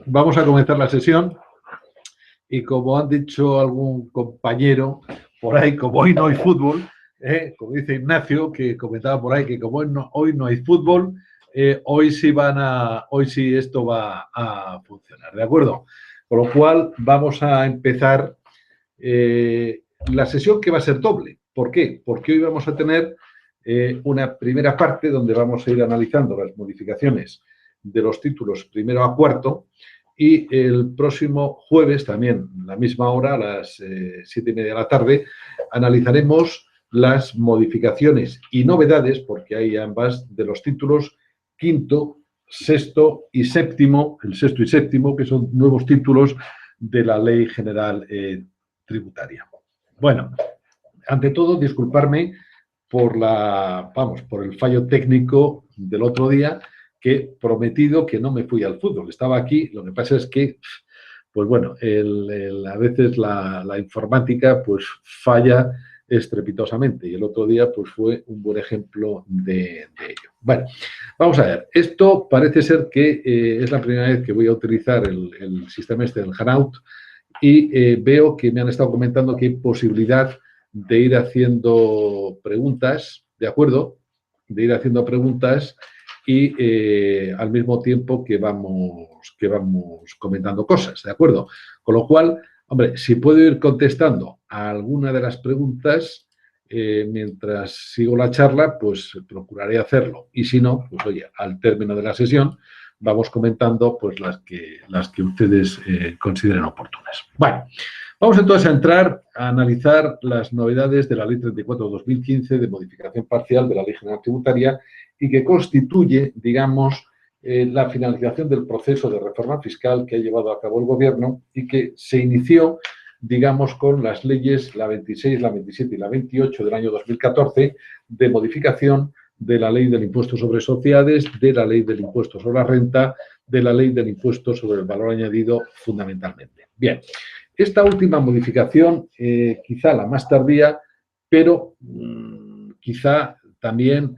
vamos a comenzar la sesión y como han dicho algún compañero por ahí, como hoy no hay fútbol, como dice Ignacio, que comentaba por ahí que como hoy no hay fútbol, hoy sí esto va a funcionar, ¿de acuerdo? Con lo cual vamos a empezar la sesión, que va a ser doble. ¿Por qué? Porque hoy vamos a tener una primera parte donde vamos a ir analizando las modificaciones de los títulos primero a cuarto, y el próximo jueves, también a la misma hora, a las 7:30 de la tarde, analizaremos las modificaciones y novedades, porque hay ambas, de los títulos quinto, sexto y séptimo, el sexto y séptimo, que son nuevos títulos de la Ley General Tributaria. Bueno, ante todo, disculparme por el fallo técnico del otro día, que he prometido que no me fui al fútbol. Estaba aquí, lo que pasa es que, pues bueno, a veces la informática pues falla estrepitosamente, y el otro día pues fue un buen ejemplo de ello. Bueno, vamos a ver. Esto parece ser que es la primera vez que voy a utilizar el sistema este del Hanout, y veo que me han estado comentando que hay posibilidad de ir haciendo preguntas, ¿de acuerdo? De ir haciendo preguntas y al mismo tiempo que vamos comentando cosas, ¿de acuerdo? Con lo cual, hombre, si puedo ir contestando a alguna de las preguntas mientras sigo la charla, pues procuraré hacerlo. Y si no, pues oye, al término de la sesión vamos comentando pues las que ustedes consideren oportunas. Bueno, vamos entonces a entrar a analizar las novedades de la Ley 34/2015 de modificación parcial de la Ley General Tributaria, y que constituye, digamos, la finalización del proceso de reforma fiscal que ha llevado a cabo el Gobierno y que se inició, digamos, con las leyes, la 26, la 27 y la 28 del año 2014, de modificación de la Ley del Impuesto sobre Sociedades, de la Ley del Impuesto sobre la Renta, de la Ley del Impuesto sobre el Valor Añadido, fundamentalmente. Bien, esta última modificación, quizá la más tardía, pero quizá también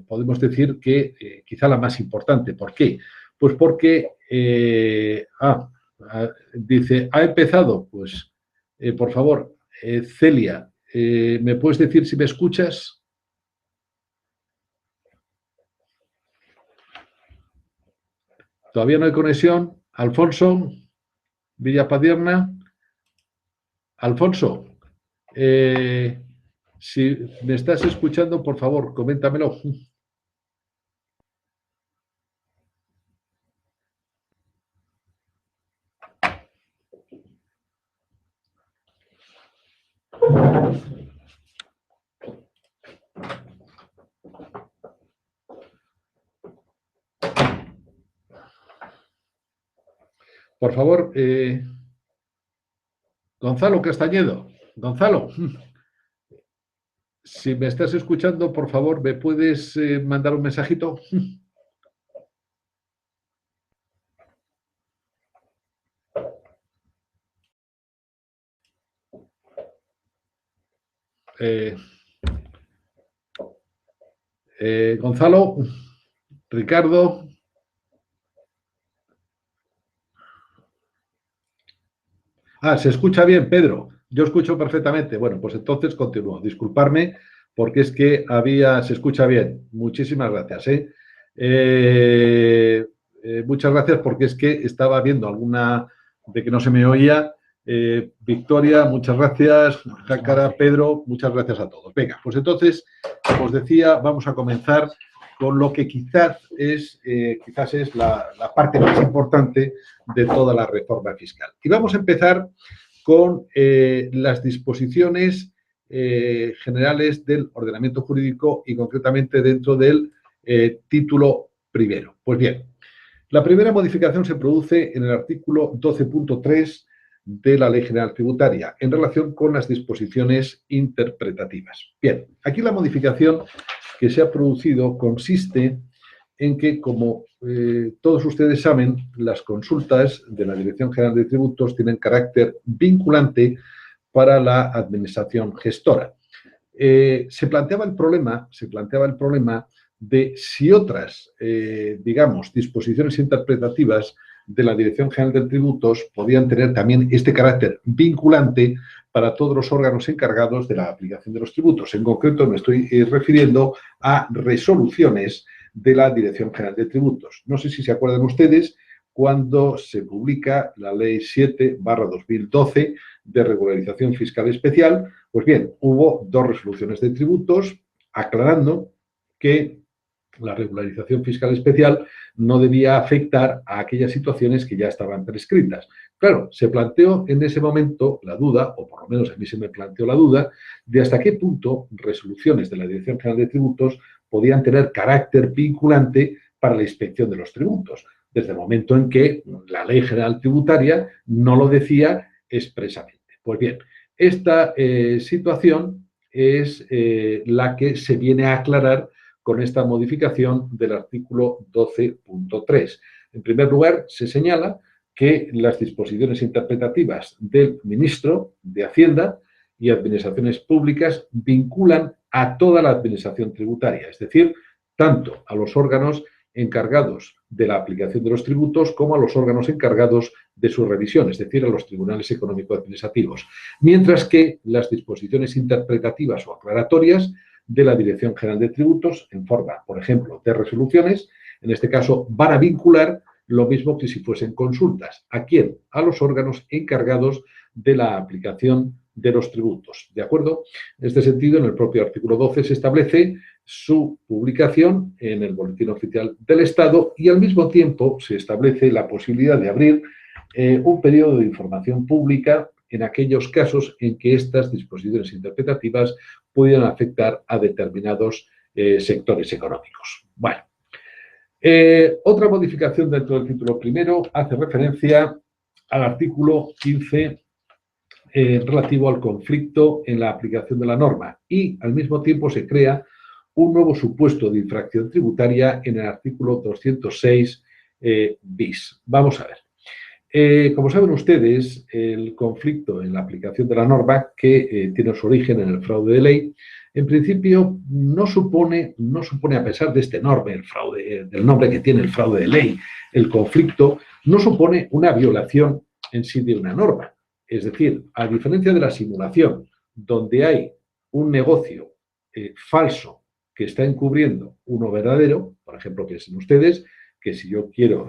podemos decir que quizá la más importante. ¿Por qué? Pues porque, dice, ¿ha empezado? Pues, por favor, Celia, ¿me puedes decir si me escuchas? Todavía no hay conexión. Alfonso Villapadierna. Alfonso, si me estás escuchando, por favor, coméntamelo. Por favor, Gonzalo Castañedo. Gonzalo, si me estás escuchando, por favor, ¿me puedes mandar un mensajito? Gonzalo, Ricardo. Se escucha bien, Pedro. Yo escucho perfectamente. Bueno, pues entonces continúo. Disculparme, porque es que se escucha bien. Muchísimas gracias. Muchas gracias, porque es que estaba viendo alguna de que no se me oía. Victoria, muchas gracias. Jácara, Pedro, muchas gracias a todos. Venga, pues entonces, como os decía, vamos a comenzar con lo que quizás es la parte más importante de toda la reforma fiscal. Y vamos a empezar con las disposiciones generales del ordenamiento jurídico, y concretamente dentro del título primero. Pues bien, la primera modificación se produce en el artículo 12.3 de la Ley General Tributaria, en relación con las disposiciones interpretativas. Bien, aquí la modificación que se ha producido consiste en que, como todos ustedes saben, las consultas de la Dirección General de Tributos tienen carácter vinculante para la administración gestora. Se planteaba el problema de si otras, digamos, disposiciones interpretativas de la Dirección General de Tributos podían tener también este carácter vinculante para todos los órganos encargados de la aplicación de los tributos. En concreto, me estoy refiriendo a resoluciones de la Dirección General de Tributos. No sé si se acuerdan ustedes cuando se publica la Ley 7/2012 de regularización fiscal especial. Pues bien, hubo dos resoluciones de tributos aclarando que la regularización fiscal especial no debía afectar a aquellas situaciones que ya estaban prescritas. Claro, se planteó en ese momento la duda, o por lo menos a mí se me planteó la duda, de hasta qué punto resoluciones de la Dirección General de Tributos podían tener carácter vinculante para la inspección de los tributos, desde el momento en que la Ley General Tributaria no lo decía expresamente. Pues bien, esta situación es la que se viene a aclarar con esta modificación del artículo 12.3. En primer lugar, se señala que las disposiciones interpretativas del ministro de Hacienda y Administraciones Públicas vinculan a toda la administración tributaria, es decir, tanto a los órganos encargados de la aplicación de los tributos como a los órganos encargados de su revisión, es decir, a los tribunales económico-administrativos, mientras que las disposiciones interpretativas o aclaratorias de la Dirección General de Tributos, en forma, por ejemplo, de resoluciones, en este caso, van a vincular lo mismo que si fuesen consultas. ¿A quién? A los órganos encargados de la aplicación de los tributos. ¿De acuerdo? En este sentido, en el propio artículo 12 se establece su publicación en el Boletín Oficial del Estado y al mismo tiempo se establece la posibilidad de abrir un periodo de información pública en aquellos casos en que estas disposiciones interpretativas pudieran afectar a determinados sectores económicos. Bueno, otra modificación dentro del título primero hace referencia al artículo 15 relativo al conflicto en la aplicación de la norma y al mismo tiempo se crea un nuevo supuesto de infracción tributaria en el artículo 206 bis. Vamos a ver. Como saben ustedes, el conflicto en la aplicación de la norma, que tiene su origen en el fraude de ley, en principio no supone, a pesar de este enorme el fraude, del nombre que tiene el fraude de ley, el conflicto, no supone una violación en sí de una norma. Es decir, a diferencia de la simulación, donde hay un negocio falso que está encubriendo uno verdadero, por ejemplo, piensen ustedes que si yo quiero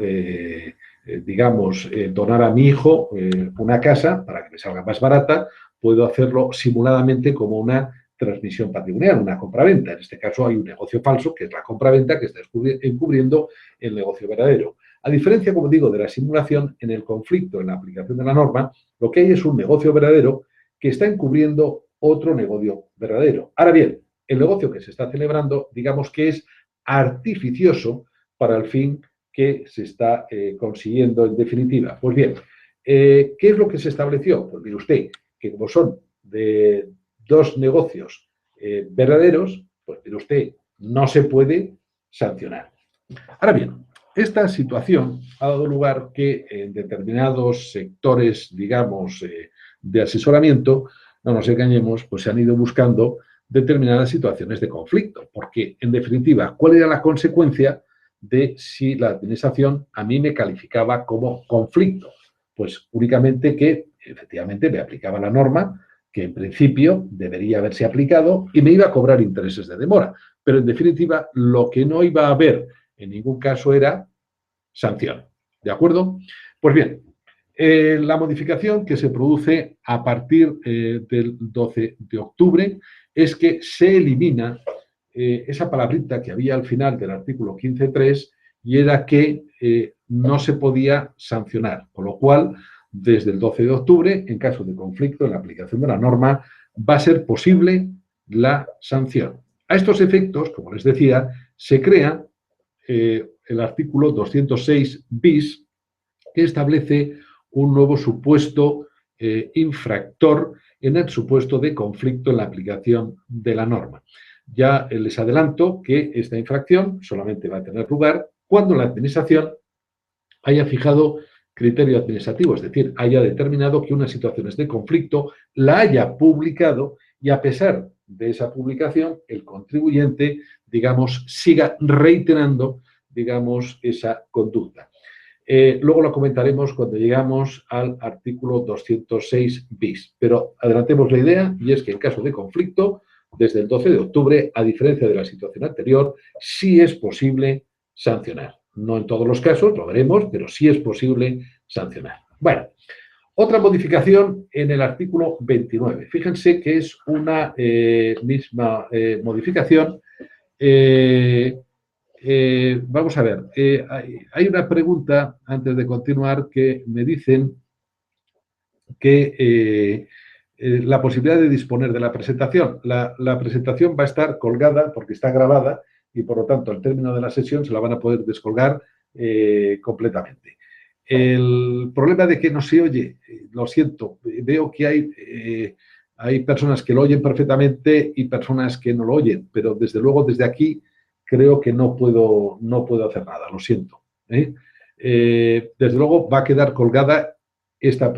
donar a mi hijo una casa para que me salga más barata, puedo hacerlo simuladamente como una transmisión patrimonial, una compraventa. En este caso hay un negocio falso, que es la compraventa, que está encubriendo el negocio verdadero. A diferencia, como digo, de la simulación, en el conflicto, en la aplicación de la norma, lo que hay es un negocio verdadero que está encubriendo otro negocio verdadero. Ahora bien, el negocio que se está celebrando, digamos que es artificioso para el fin que se está consiguiendo en definitiva. Pues bien, ¿qué es lo que se estableció? Pues mire usted, que como son de dos negocios verdaderos, pues mire usted, no se puede sancionar. Ahora bien, esta situación ha dado lugar que en determinados sectores, digamos, de asesoramiento, no nos engañemos, pues se han ido buscando determinadas situaciones de conflicto, porque en definitiva, ¿cuál era la consecuencia de si la administración a mí me calificaba como conflicto? Pues únicamente que efectivamente me aplicaba la norma que en principio debería haberse aplicado y me iba a cobrar intereses de demora, pero en definitiva lo que no iba a haber en ningún caso era sanción. ¿De acuerdo? Pues bien, la modificación que se produce a partir del 12 de octubre es que se elimina esa palabrita que había al final del artículo 15.3 y era que no se podía sancionar, con lo cual, desde el 12 de octubre, en caso de conflicto en la aplicación de la norma, va a ser posible la sanción. A estos efectos, como les decía, se crea el artículo 206 bis, que establece un nuevo supuesto infractor en el supuesto de conflicto en la aplicación de la norma. Ya les adelanto que esta infracción solamente va a tener lugar cuando la administración haya fijado criterio administrativo, es decir, haya determinado que una situación es de conflicto, la haya publicado y a pesar de esa publicación, el contribuyente, digamos, siga reiterando, digamos, esa conducta. Luego lo comentaremos cuando llegamos al artículo 206 bis. Pero adelantemos la idea, y es que en caso de conflicto, desde el 12 de octubre, a diferencia de la situación anterior, sí es posible sancionar. No en todos los casos, lo veremos, pero sí es posible sancionar. Bueno, otra modificación en el artículo 29. Fíjense que es una misma modificación. Vamos a ver, hay una pregunta antes de continuar que me dicen que la posibilidad de disponer de la presentación. La presentación va a estar colgada porque está grabada y por lo tanto al término de la sesión se la van a poder descolgar completamente. El problema de que no se oye, lo siento, veo que hay personas que lo oyen perfectamente y personas que no lo oyen, pero desde luego desde aquí creo que no puedo hacer nada, lo siento. Desde luego va a quedar colgada esta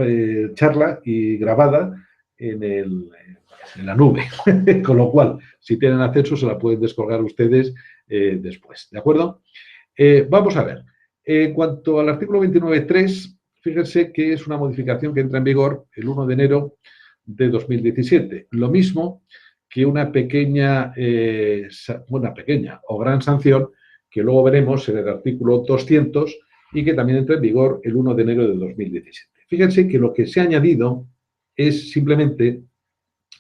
charla y grabada en la nube, con lo cual, si tienen acceso, se la pueden descolgar ustedes después, ¿de acuerdo? Vamos a ver. En cuanto al artículo 29.3, fíjense que es una modificación que entra en vigor el 1 de enero de 2017. Lo mismo que una pequeña o gran sanción que luego veremos en el artículo 200 y que también entra en vigor el 1 de enero de 2017. Fíjense que lo que se ha añadido es simplemente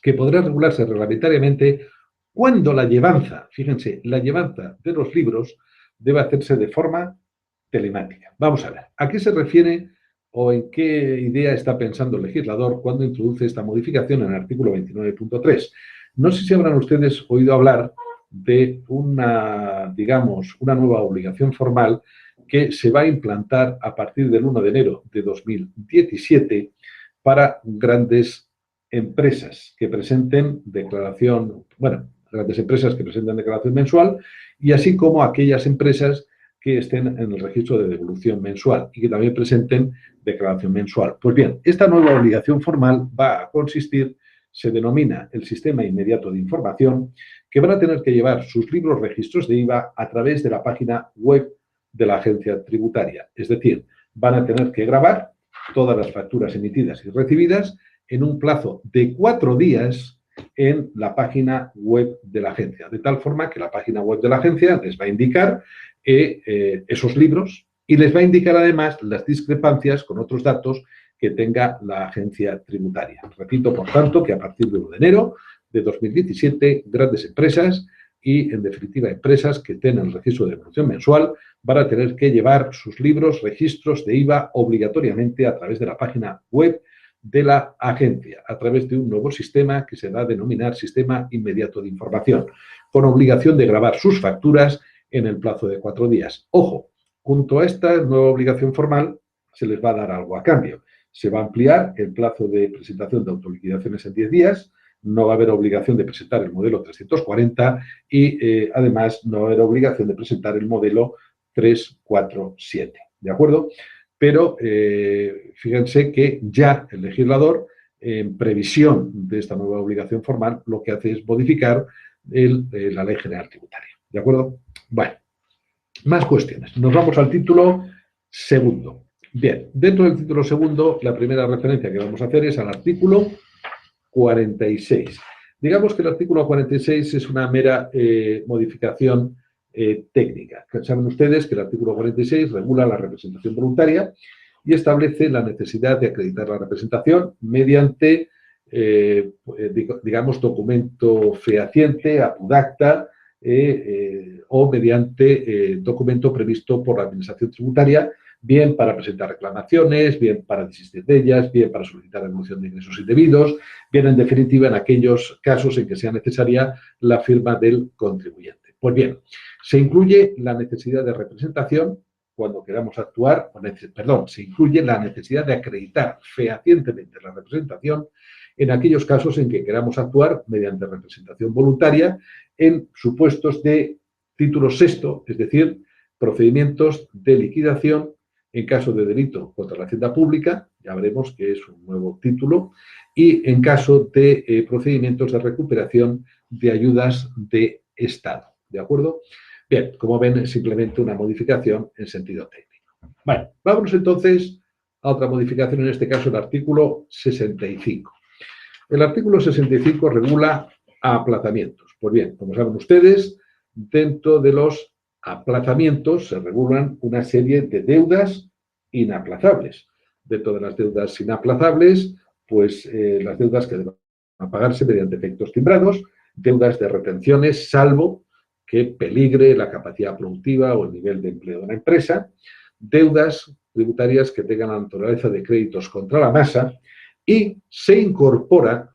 que podrá regularse reglamentariamente cuando la llevanza, fíjense, la llevanza de los libros debe hacerse de forma telemática. Vamos a ver, ¿a qué se refiere o en qué idea está pensando el legislador cuando introduce esta modificación en el artículo 29.3? No sé si habrán ustedes oído hablar de una nueva obligación formal que se va a implantar a partir del 1 de enero de 2017 para grandes empresas que presenten declaración, grandes empresas que presenten declaración mensual y así como aquellas empresas que estén en el registro de devolución mensual y que también presenten declaración mensual. Pues bien, esta nueva obligación formal va a consistir, se denomina el Sistema Inmediato de Información, que van a tener que llevar sus libros registros de IVA a través de la página web de la agencia tributaria. Es decir, van a tener que grabar todas las facturas emitidas y recibidas en un plazo de 4 días en la página web de la agencia, de tal forma que la página web de la agencia les va a indicar esos libros y les va a indicar además las discrepancias con otros datos que tenga la agencia tributaria. Repito, por tanto, que a partir del 1 de enero de 2017, grandes empresas y, en definitiva, empresas que tengan el registro de devolución mensual van a tener que llevar sus libros, registros de IVA obligatoriamente a través de la página web de la agencia, a través de un nuevo sistema que se va a denominar Sistema Inmediato de Información, con obligación de grabar sus facturas en el plazo de 4 días. Ojo, junto a esta nueva obligación formal se les va a dar algo a cambio. Se va a ampliar el plazo de presentación de autoliquidaciones en 10 días, no va a haber obligación de presentar el modelo 340 y además no va a haber obligación de presentar el modelo 347, ¿de acuerdo? Pero fíjense que ya el legislador, en previsión de esta nueva obligación formal, lo que hace es modificar la Ley General Tributaria, ¿de acuerdo? Bueno, más cuestiones. Nos vamos al título segundo. Bien, dentro del título segundo, la primera referencia que vamos a hacer es al artículo 46. Digamos que el artículo 46 es una mera modificación técnica. Saben ustedes que el artículo 46 regula la representación voluntaria y establece la necesidad de acreditar la representación mediante, digamos, documento fehaciente, apudacta, o mediante documento previsto por la Administración Tributaria, bien para presentar reclamaciones, bien para desistir de ellas, bien para solicitar devolución de ingresos indebidos, bien, en definitiva, en aquellos casos en que sea necesaria la firma del contribuyente. Pues bien, se incluye la necesidad de representación cuando queramos actuar, se incluye la necesidad de acreditar fehacientemente la representación en aquellos casos en que queramos actuar mediante representación voluntaria en supuestos de título sexto, es decir, procedimientos de liquidación en caso de delito contra la hacienda pública, ya veremos que es un nuevo título, y en caso de procedimientos de recuperación de ayudas de Estado, ¿de acuerdo? Bien, como ven, es simplemente una modificación en sentido técnico. Bueno, vámonos entonces a otra modificación, en este caso el artículo 65. El artículo 65 regula aplazamientos. Pues bien, como saben ustedes, dentro de los aplazamientos se regulan una serie de deudas inaplazables. Dentro de las deudas inaplazables, pues las deudas que deben pagarse mediante efectos timbrados, deudas de retenciones, salvo que peligre la capacidad productiva o el nivel de empleo de una empresa, deudas tributarias que tengan la naturaleza de créditos contra la masa, y se incorpora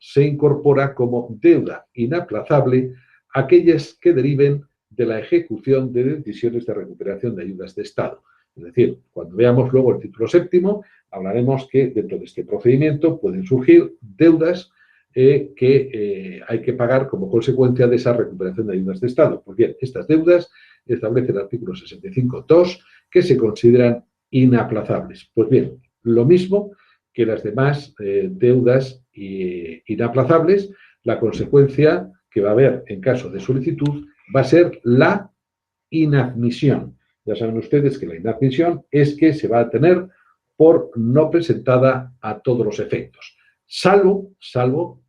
como deuda inaplazable aquellas que deriven de la ejecución de decisiones de recuperación de ayudas de Estado. Es decir, cuando veamos luego el título séptimo, hablaremos que dentro de este procedimiento pueden surgir deudas que hay que pagar como consecuencia de esa recuperación de ayudas de Estado. Pues bien, estas deudas establece el artículo 65.2 que se consideran inaplazables. Pues bien, lo mismo que las demás deudas inaplazables, la consecuencia que va a haber en caso de solicitud va a ser la inadmisión. Ya saben ustedes que la inadmisión es que se va a tener por no presentada a todos los efectos, salvo,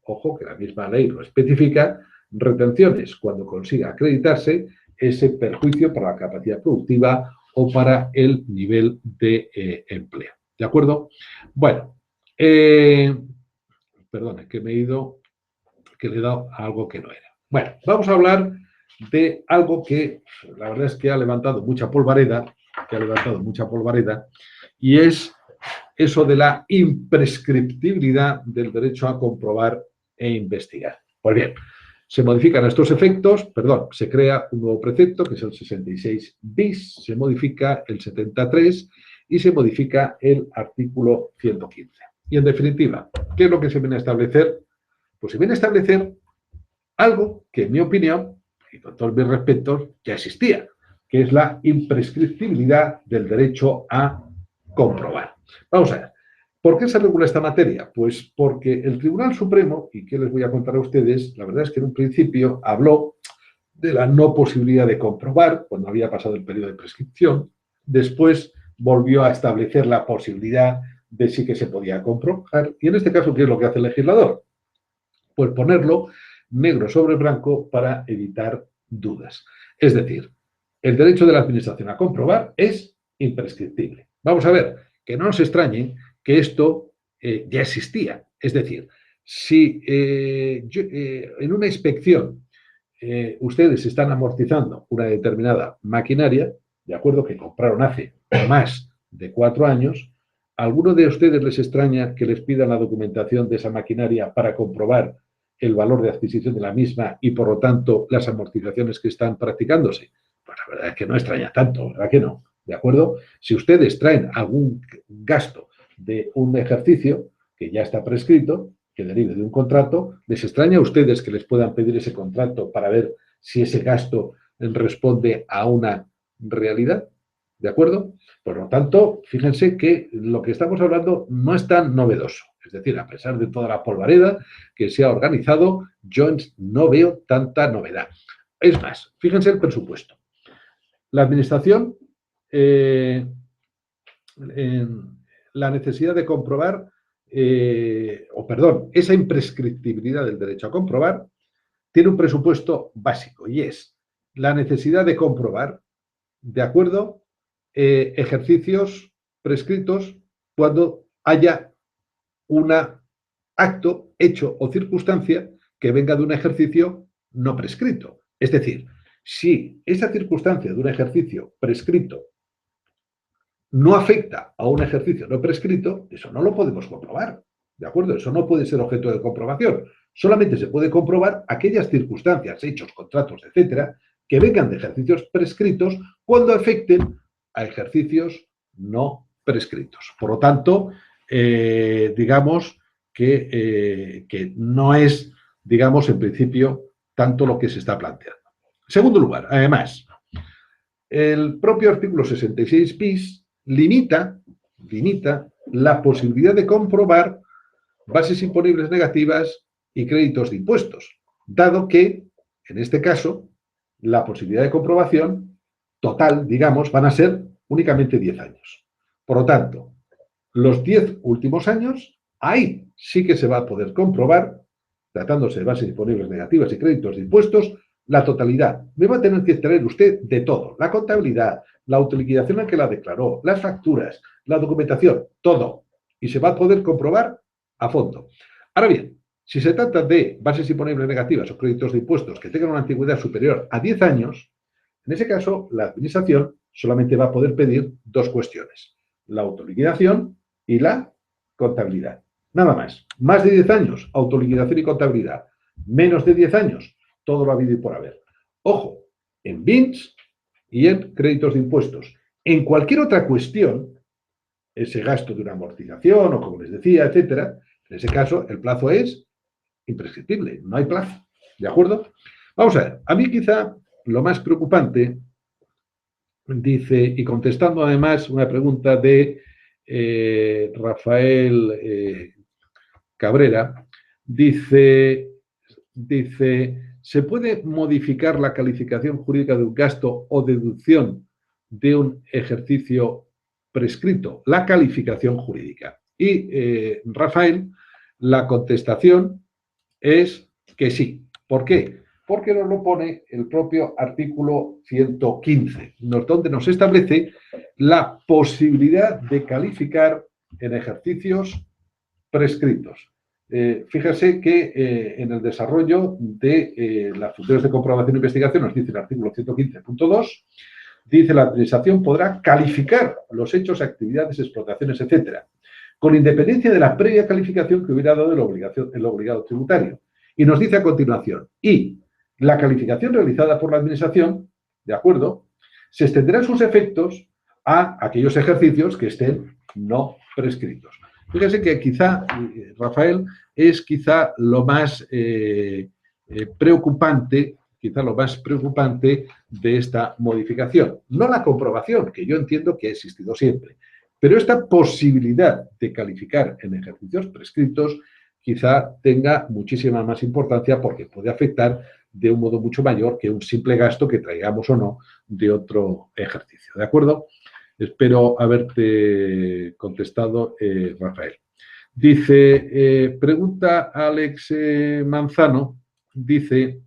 ojo, que la misma ley lo especifica, retenciones cuando consiga acreditarse ese perjuicio para la capacidad productiva o para el nivel de empleo. ¿De acuerdo? Bueno, perdone, que me he ido, que le he dado a algo que no era. Bueno, vamos a hablar de algo que la verdad es que ha levantado mucha polvareda, y es eso de la imprescriptibilidad del derecho a comprobar e investigar. Pues bien, se modifican estos efectos, se crea un nuevo precepto, que es el 66 bis, se modifica el 73 y se modifica el artículo 115. Y en definitiva, ¿qué es lo que se viene a establecer? Pues se viene a establecer algo que, en mi opinión, y con todos mis respetos, ya existía, que es la imprescriptibilidad del derecho a comprobar. Vamos a ver, ¿por qué se regula esta materia? Pues porque el Tribunal Supremo, y qué les voy a contar a ustedes, la verdad es que en un principio habló de la no posibilidad de comprobar cuando había pasado el periodo de prescripción, después volvió a establecer la posibilidad de sí que se podía comprobar, y en este caso, ¿qué es lo que hace el legislador? Pues ponerlo negro sobre blanco para evitar dudas. Es decir, el derecho de la Administración a comprobar es imprescriptible. Vamos a ver, que no nos extrañe que esto ya existía. Es decir, si en una inspección ustedes están amortizando una determinada maquinaria, de acuerdo, que compraron hace más de 4 años, ¿a alguno de ustedes les extraña que les pidan la documentación de esa maquinaria para comprobar el valor de adquisición de la misma y, por lo tanto, las amortizaciones que están practicándose? Pues la verdad es que no extraña tanto, ¿verdad que no? ¿De acuerdo? Si ustedes traen algún gasto de un ejercicio que ya está prescrito, que derive de un contrato, ¿les extraña a ustedes que les puedan pedir ese contrato para ver si ese gasto responde a una realidad? ¿De acuerdo? Por lo tanto, fíjense que lo que estamos hablando no es tan novedoso. Es decir, a pesar de toda la polvareda que se ha organizado, yo no veo tanta novedad. Es más, fíjense el presupuesto. La Administración, la necesidad de comprobar, esa imprescriptibilidad del derecho a comprobar, tiene un presupuesto básico y es la necesidad de comprobar, de acuerdo, ejercicios prescritos cuando haya un acto, hecho o circunstancia que venga de un ejercicio no prescrito. Es decir, si esa circunstancia de un ejercicio prescrito no afecta a un ejercicio no prescrito, eso no lo podemos comprobar. ¿De acuerdo? Eso no puede ser objeto de comprobación. Solamente se puede comprobar aquellas circunstancias, hechos, contratos, etcétera, que vengan de ejercicios prescritos cuando afecten a ejercicios no prescritos. Por lo tanto, digamos que no es, digamos, en principio, tanto lo que se está planteando. En segundo lugar, además, el propio artículo 66 bis limita la posibilidad de comprobar bases imponibles negativas y créditos de impuestos, dado que, en este caso, la posibilidad de comprobación total, digamos, van a ser únicamente 10 años. Por lo tanto, los 10 últimos años, ahí sí que se va a poder comprobar, tratándose de bases disponibles negativas y créditos de impuestos, la totalidad. Me va a tener que extraer usted de todo, la contabilidad, la autoliquidación en que la declaró, las facturas, la documentación, todo. Y se va a poder comprobar a fondo. Ahora bien, si se trata de bases imponibles negativas o créditos de impuestos que tengan una antigüedad superior a 10 años, en ese caso, la Administración solamente va a poder pedir dos cuestiones: la autoliquidación y la contabilidad. Nada más. Más de 10 años, autoliquidación y contabilidad. Menos de 10 años, todo lo habido y por haber. Ojo, en BINs y en créditos de impuestos. En cualquier otra cuestión, ese gasto de una amortización o como les decía, etcétera, en ese caso el plazo es imprescriptible, no hay plazo. ¿De acuerdo? Vamos a ver, a mí quizá lo más preocupante, dice, y contestando además una pregunta de Rafael Cabrera, dice, ¿se puede modificar la calificación jurídica de un gasto o deducción de un ejercicio prescrito? La calificación jurídica. Y Rafael, la contestación es que sí. ¿Por qué? Porque nos lo pone el propio artículo 115, donde nos establece la posibilidad de calificar en ejercicios prescritos. Fíjese que en el desarrollo de las funciones de comprobación e investigación, nos dice el artículo 115.2, dice la Administración podrá calificar los hechos, actividades, explotaciones, etcétera, con independencia de la previa calificación que hubiera dado el obligado tributario. Y nos dice a continuación, y la calificación realizada por la Administración, ¿de acuerdo?, se extenderán sus efectos a aquellos ejercicios que estén no prescritos. Fíjese que quizá, Rafael, es quizá lo más preocupante, de esta modificación. No la comprobación, que yo entiendo que ha existido siempre, pero esta posibilidad de calificar en ejercicios prescritos quizá tenga muchísima más importancia porque puede afectar de un modo mucho mayor que un simple gasto que traigamos o no de otro ejercicio. ¿De acuerdo? Espero haberte contestado, Rafael. Dice, pregunta Alex Manzano, dice,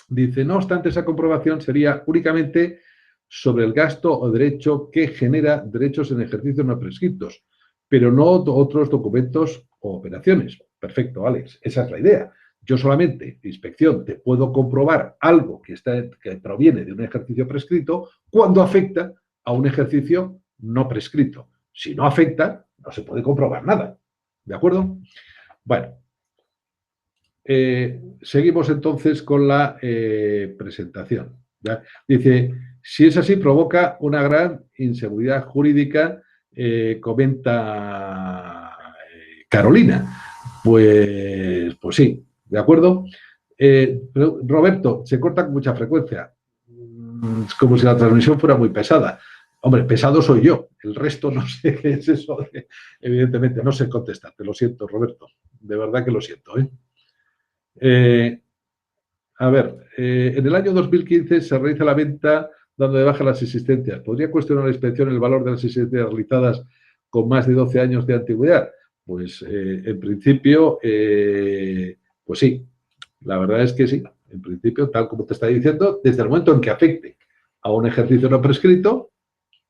no obstante, esa comprobación sería únicamente sobre el gasto o derecho que genera derechos en ejercicios no prescritos, pero no otros documentos o operaciones. Perfecto, Alex, esa es la idea. Yo solamente, inspección, te puedo comprobar algo que proviene de un ejercicio prescrito cuando afecta a un ejercicio no prescrito. Si no afecta, no se puede comprobar nada. ¿De acuerdo? Bueno, seguimos entonces con la presentación. ¿Ya? Dice, si es así, provoca una gran inseguridad jurídica, comenta Carolina. Pues sí, ¿de acuerdo? Roberto, se corta con mucha frecuencia. Es como si la transmisión fuera muy pesada. Hombre, pesado soy yo, el resto no sé qué es eso. Evidentemente, no sé contestar, te lo siento, Roberto. De verdad que lo siento. A ver, en el año 2015 se realiza la venta dando de baja las existencias. ¿Podría cuestionar la inspección el valor de las existencias realizadas con más de 12 años de antigüedad? Pues en principio, pues sí, la verdad es que sí. En principio, tal como te está diciendo, desde el momento en que afecte a un ejercicio no prescrito,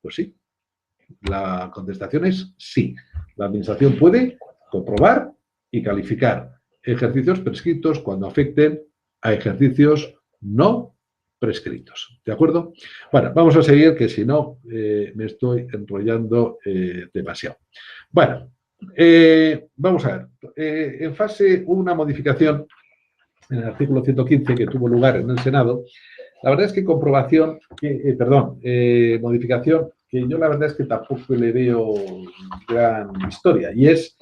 pues sí. La contestación es sí. La Administración puede comprobar y calificar ejercicios prescritos cuando afecten a ejercicios no prescritos. ¿De acuerdo? Bueno, vamos a seguir, que si no me estoy enrollando demasiado. Bueno, vamos a ver. En fase hubo una modificación en el artículo 115 que tuvo lugar en el Senado. La verdad es que modificación, que yo la verdad es que tampoco le veo gran historia, y es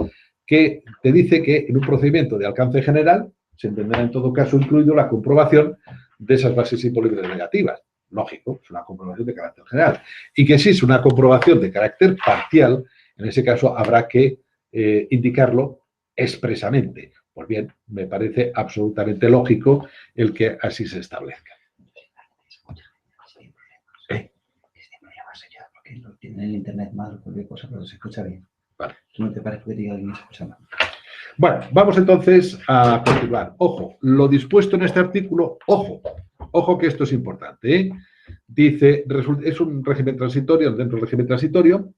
que te dice que en un procedimiento de alcance general se entenderá en todo caso incluido la comprobación de esas bases imponibles negativas. Lógico, es una comprobación de carácter general. Y que si es una comprobación de carácter parcial, en ese caso habrá que indicarlo expresamente. Pues bien, me parece absolutamente lógico el que así se establezca. tiene el internet mal o cualquier cosa, pero se escucha bien. Vale. ¿No te parece que diga alguien se escucha mal? Bueno, vamos entonces a continuar. Ojo, lo dispuesto en este artículo, ojo que esto es importante, ¿eh? Dice, es un régimen transitorio, dentro del régimen transitorio,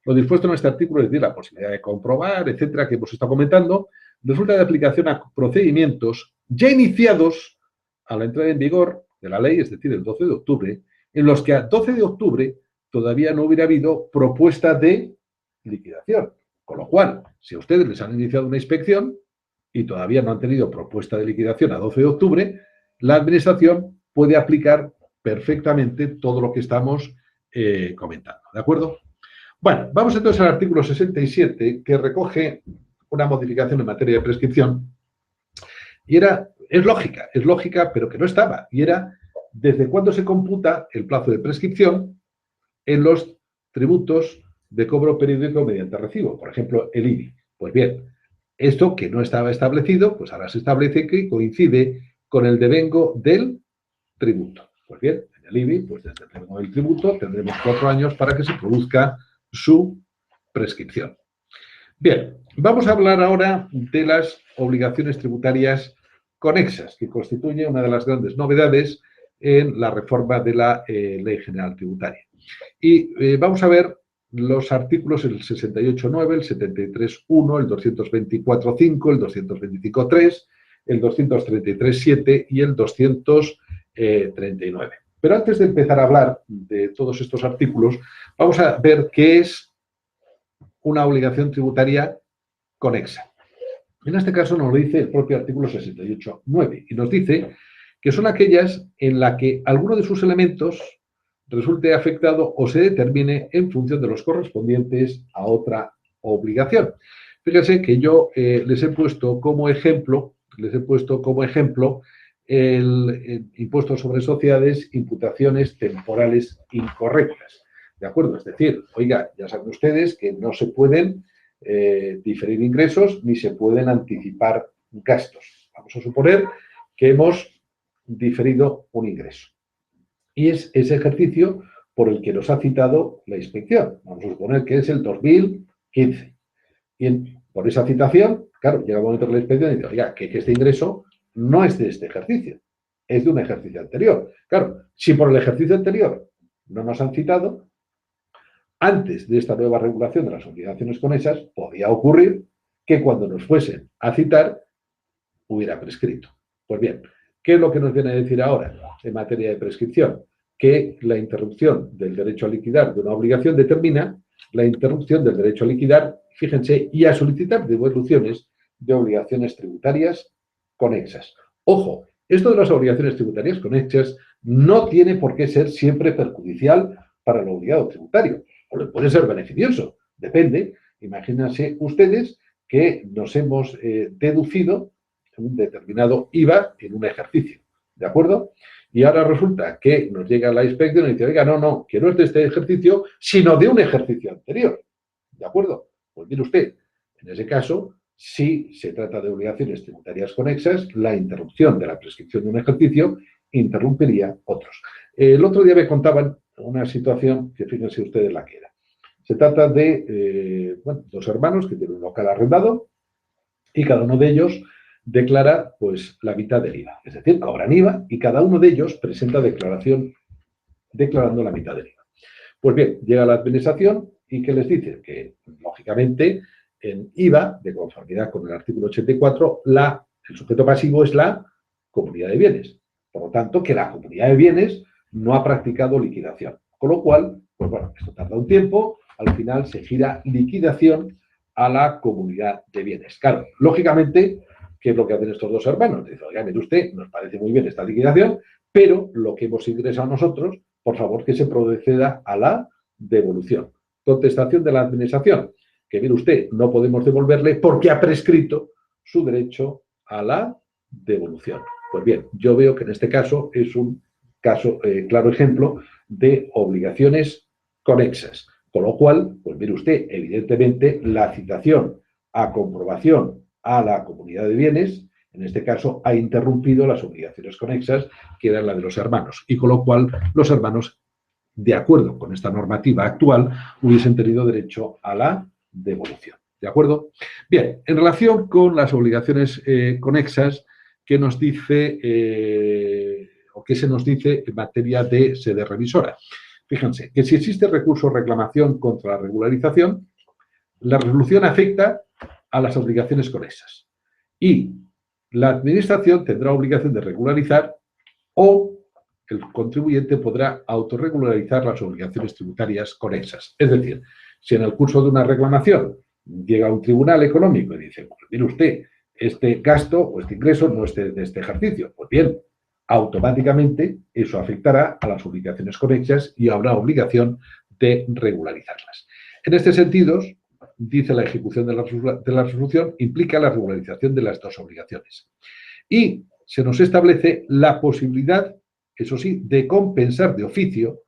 lo dispuesto en este artículo, es decir, la posibilidad de comprobar, etcétera, que hemos estado comentando, resulta de aplicación a procedimientos ya iniciados a la entrada en vigor de la ley, es decir, el 12 de octubre, en los que a 12 de octubre todavía no hubiera habido propuesta de liquidación. Con lo cual, si a ustedes les han iniciado una inspección y todavía no han tenido propuesta de liquidación a 12 de octubre, la Administración puede aplicar perfectamente todo lo que estamos comentando. ¿De acuerdo? Bueno, vamos entonces al artículo 67, que recoge una modificación en materia de prescripción. Y es lógica, pero que no estaba. Y era, ¿desde cuándo se computa el plazo de prescripción en los tributos de cobro periódico mediante recibo? Por ejemplo, el IBI. Pues bien, esto que no estaba establecido, pues ahora se establece que coincide con el devengo del tributo. Pues bien, en el IBI, pues desde el devengo del tributo tendremos 4 años para que se produzca su prescripción. Bien, vamos a hablar ahora de las obligaciones tributarias conexas, que constituye una de las grandes novedades en la reforma de la Ley General Tributaria. Y vamos a ver los artículos, el 68.9, el 73.1, el 224.5, el 225.3, el 233.7 y el 239. Pero antes de empezar a hablar de todos estos artículos, vamos a ver qué es una obligación tributaria conexa. En este caso nos lo dice el propio artículo 68.9 y nos dice que son aquellas en las que alguno de sus elementos resulte afectado o se determine en función de los correspondientes a otra obligación. Fíjense que yo les he puesto como ejemplo el impuesto sobre sociedades, imputaciones temporales incorrectas. ¿De acuerdo? Es decir, oiga, ya saben ustedes que no se pueden diferir ingresos ni se pueden anticipar gastos. Vamos a suponer que hemos diferido un ingreso. Y es ese ejercicio por el que nos ha citado la inspección. Vamos a suponer que es el 2015. Y por esa citación, claro, llega el momento de la inspección y dice, oiga, que este ingreso no es de este ejercicio, es de un ejercicio anterior. Claro, si por el ejercicio anterior no nos han citado, antes de esta nueva regulación de las obligaciones conexas, podía ocurrir que cuando nos fuesen a citar, hubiera prescrito. Pues bien, ¿qué es lo que nos viene a decir ahora en materia de prescripción? Que la interrupción del derecho a liquidar de una obligación determina la interrupción del derecho a liquidar, fíjense, y a solicitar devoluciones de obligaciones tributarias conexas. Ojo, esto de las obligaciones tributarias conexas no tiene por qué ser siempre perjudicial para el obligado tributario. O le puede ser beneficioso, depende. Imagínense ustedes que nos hemos deducido un determinado IVA en un ejercicio, ¿de acuerdo? Y ahora resulta que nos llega la inspección y dice, oiga, no, que no es de este ejercicio, sino de un ejercicio anterior, ¿de acuerdo? Pues mire usted, en ese caso, si se trata de obligaciones tributarias conexas, la interrupción de la prescripción de un ejercicio interrumpiría otros. El otro día me contaban una situación que fíjense ustedes la que era. Se trata de dos hermanos que tienen un local arrendado y cada uno de ellos declara pues la mitad del IVA. Es decir, cobran IVA y cada uno de ellos presenta declaración declarando la mitad del IVA. Pues bien, llega la administración y ¿qué les dice? Que, lógicamente, en IVA, de conformidad con el artículo 84, el sujeto pasivo es la comunidad de bienes. Por lo tanto, que la comunidad de bienes no ha practicado liquidación. Con lo cual, pues bueno, esto tarda un tiempo, al final se gira liquidación a la comunidad de bienes. Claro, lógicamente, ¿qué es lo que hacen estos dos hermanos? Dicen, oiga, mire usted, nos parece muy bien esta liquidación, pero lo que hemos ingresado nosotros, por favor, que se proceda a la devolución. Contestación de la administración, que mire usted, no podemos devolverle porque ha prescrito su derecho a la devolución. Pues bien, yo veo que en este caso es un caso, claro ejemplo de obligaciones conexas. Con lo cual, pues mire usted, evidentemente, la citación a comprobación a la comunidad de bienes, en este caso, ha interrumpido las obligaciones conexas, que eran la de los hermanos, y con lo cual los hermanos de acuerdo con esta normativa actual, hubiesen tenido derecho a la devolución. ¿De acuerdo? Bien, en relación con las obligaciones conexas, ¿qué nos dice o qué se nos dice en materia de sede revisora? Fíjense que si existe recurso o reclamación contra la regularización, la resolución afecta a las obligaciones conexas y la administración tendrá obligación de regularizar o el contribuyente podrá autorregularizar las obligaciones tributarias conexas. Es decir, si en el curso de una reclamación llega a un tribunal económico y dice, pues mire usted, este gasto o este ingreso no es de este ejercicio, pues bien, automáticamente eso afectará a las obligaciones conexas y habrá obligación de regularizarlas. En este sentido, dice la ejecución de la resolución, implica la regularización de las dos obligaciones. Y se nos establece la posibilidad, eso sí, de compensar de oficio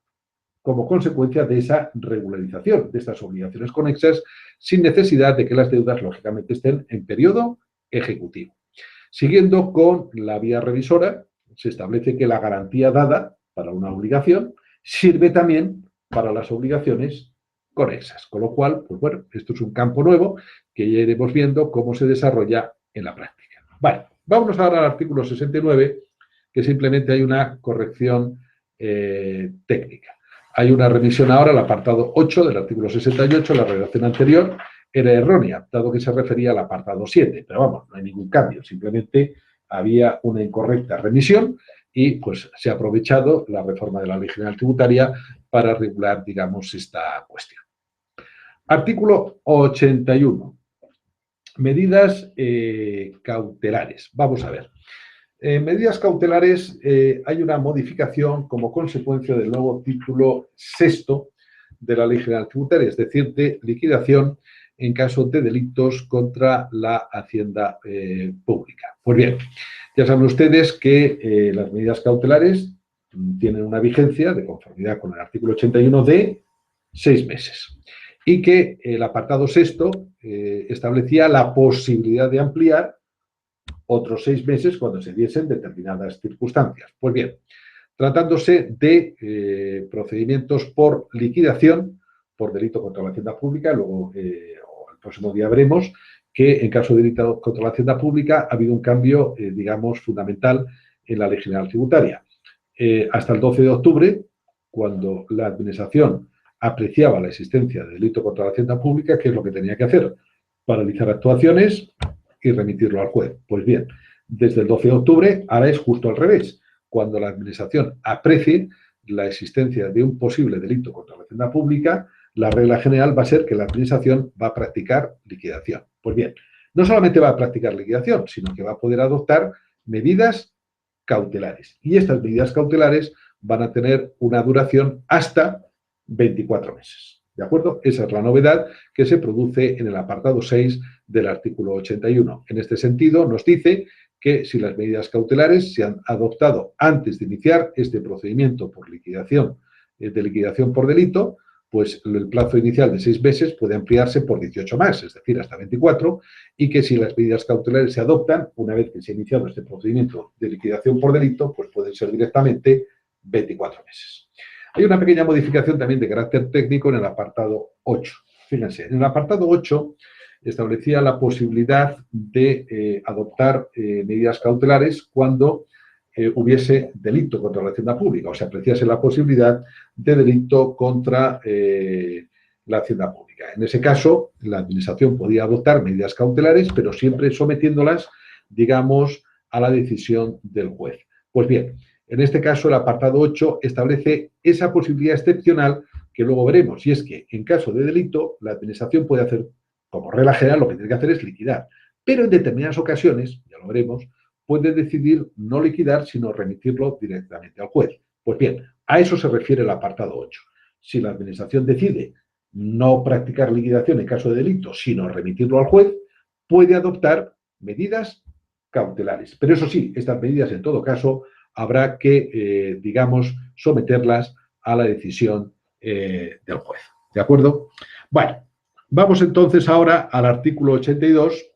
como consecuencia de esa regularización de estas obligaciones conexas sin necesidad de que las deudas, lógicamente, estén en periodo ejecutivo. Siguiendo con la vía revisora, se establece que la garantía dada para una obligación sirve también para las obligaciones conexas. Con lo cual, pues bueno, esto es un campo nuevo que ya iremos viendo cómo se desarrolla en la práctica. Vale, vámonos ahora al artículo 69, que simplemente hay una corrección técnica. Hay una revisión ahora al apartado 8 del artículo 68, la redacción anterior era errónea, dado que se refería al apartado 7, pero vamos, no hay ningún cambio, simplemente había una incorrecta remisión y pues se ha aprovechado la reforma de la Ley General Tributaria para regular, digamos, esta cuestión. Artículo 81. Medidas cautelares. Vamos a ver. En medidas cautelares hay una modificación como consecuencia del nuevo título 6 de la Ley General Tributaria, es decir, de liquidación en caso de delitos contra la hacienda pública. Pues bien, ya saben ustedes que las medidas cautelares tienen una vigencia de conformidad con el artículo 81 de 6 meses y que el apartado 6 establecía la posibilidad de ampliar otros 6 meses cuando se diesen determinadas circunstancias. Pues bien, tratándose de procedimientos por liquidación, por delito contra la hacienda pública, luego el próximo día veremos que en caso de delito contra la hacienda pública ha habido un cambio, digamos, fundamental en la Ley General Tributaria. Hasta el 12 de octubre, cuando la Administración apreciaba la existencia de delito contra la hacienda pública, ¿qué es lo que tenía que hacer? Paralizar actuaciones y remitirlo al juez. Pues bien, desde el 12 de octubre ahora es justo al revés. Cuando la Administración aprecie la existencia de un posible delito contra la hacienda pública, la regla general va a ser que la Administración va a practicar liquidación. Pues bien, no solamente va a practicar liquidación, sino que va a poder adoptar medidas cautelares. Y estas medidas cautelares van a tener una duración hasta 24 meses. ¿De acuerdo? Esa es la novedad que se produce en el apartado 6 del artículo 81. En este sentido, nos dice que si las medidas cautelares se han adoptado antes de iniciar este procedimiento por liquidación, de liquidación por delito, pues el plazo inicial de 6 meses puede ampliarse por 18 más, es decir, hasta 24, y que si las medidas cautelares se adoptan, una vez que se ha iniciado este procedimiento de liquidación por delito, pues pueden ser directamente 24 meses. Hay una pequeña modificación también de carácter técnico en el apartado 8. Fíjense, en el apartado 8 establecía la posibilidad de adoptar medidas cautelares cuando hubiese delito contra la hacienda pública o se apreciase la posibilidad de delito contra la hacienda pública. En ese caso, la Administración podía adoptar medidas cautelares, pero siempre sometiéndolas, digamos, a la decisión del juez. Pues bien, en este caso, el apartado 8 establece esa posibilidad excepcional que luego veremos, y es que en caso de delito, la Administración puede hacer, como regla general, lo que tiene que hacer es liquidar, pero en determinadas ocasiones, ya lo veremos, puede decidir no liquidar, sino remitirlo directamente al juez. Pues bien, a eso se refiere el apartado 8. Si la Administración decide no practicar liquidación en caso de delito, sino remitirlo al juez, puede adoptar medidas cautelares. Pero eso sí, estas medidas, en todo caso, habrá que, digamos, someterlas a la decisión del juez. ¿De acuerdo? Bueno, vamos entonces ahora al artículo 82,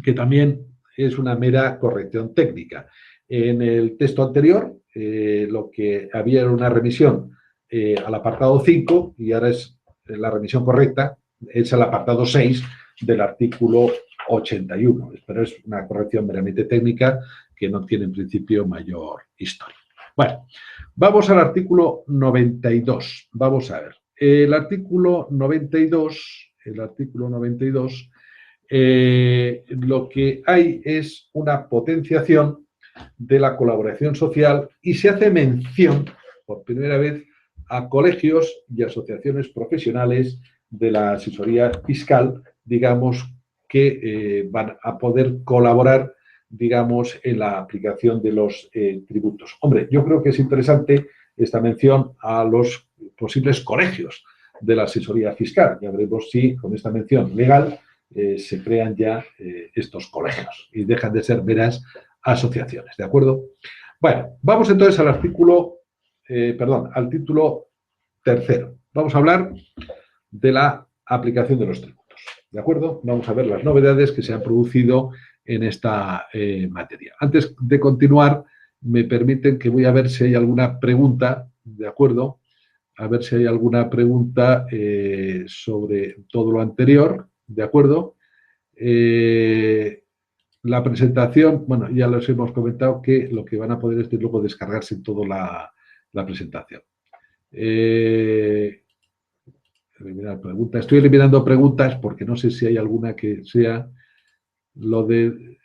que también es una mera corrección técnica. En el texto anterior, lo que había era una remisión al apartado 5 y ahora es la remisión correcta, es el apartado 6 del artículo 81. Pero es una corrección meramente técnica que no tiene en principio mayor historia. Bueno, vamos al artículo 92. Vamos a ver. El artículo 92, lo que hay es una potenciación de la colaboración social y se hace mención, por primera vez, a colegios y asociaciones profesionales de la asesoría fiscal, digamos, que van a poder colaborar, digamos, en la aplicación de los tributos. Hombre, yo creo que es interesante esta mención a los posibles colegios de la asesoría fiscal. Ya veremos si con esta mención legal se crean ya estos colegios y dejan de ser meras asociaciones, ¿de acuerdo? Bueno, vamos entonces al artículo, al título tercero. Vamos a hablar de la aplicación de los tributos, ¿de acuerdo? Vamos a ver las novedades que se han producido en esta materia. Antes de continuar, me permiten que voy a ver si hay alguna pregunta, ¿de acuerdo? A ver si hay alguna pregunta sobre todo lo anterior, ¿de acuerdo? La presentación, bueno, ya los hemos comentado que lo que van a poder es luego descargarse toda la presentación. Eliminar preguntas. Estoy eliminando preguntas porque no sé si hay alguna que sea lo de...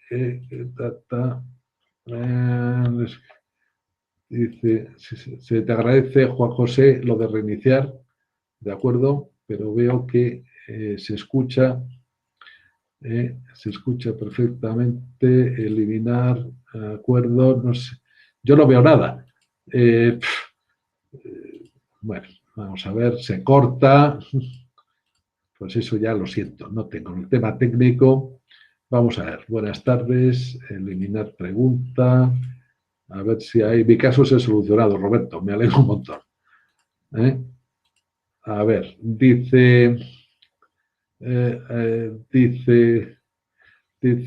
dice, se te agradece, Juan José, lo de reiniciar, ¿de acuerdo? Pero veo que se escucha perfectamente, eliminar, ¿de acuerdo? No sé, yo no veo nada. Bueno, vamos a ver, se corta. Pues eso ya lo siento, no tengo el tema técnico. Vamos a ver, buenas tardes, eliminar pregunta. A ver si hay... Mi caso se ha solucionado, Roberto, me alegro un montón. A ver, dice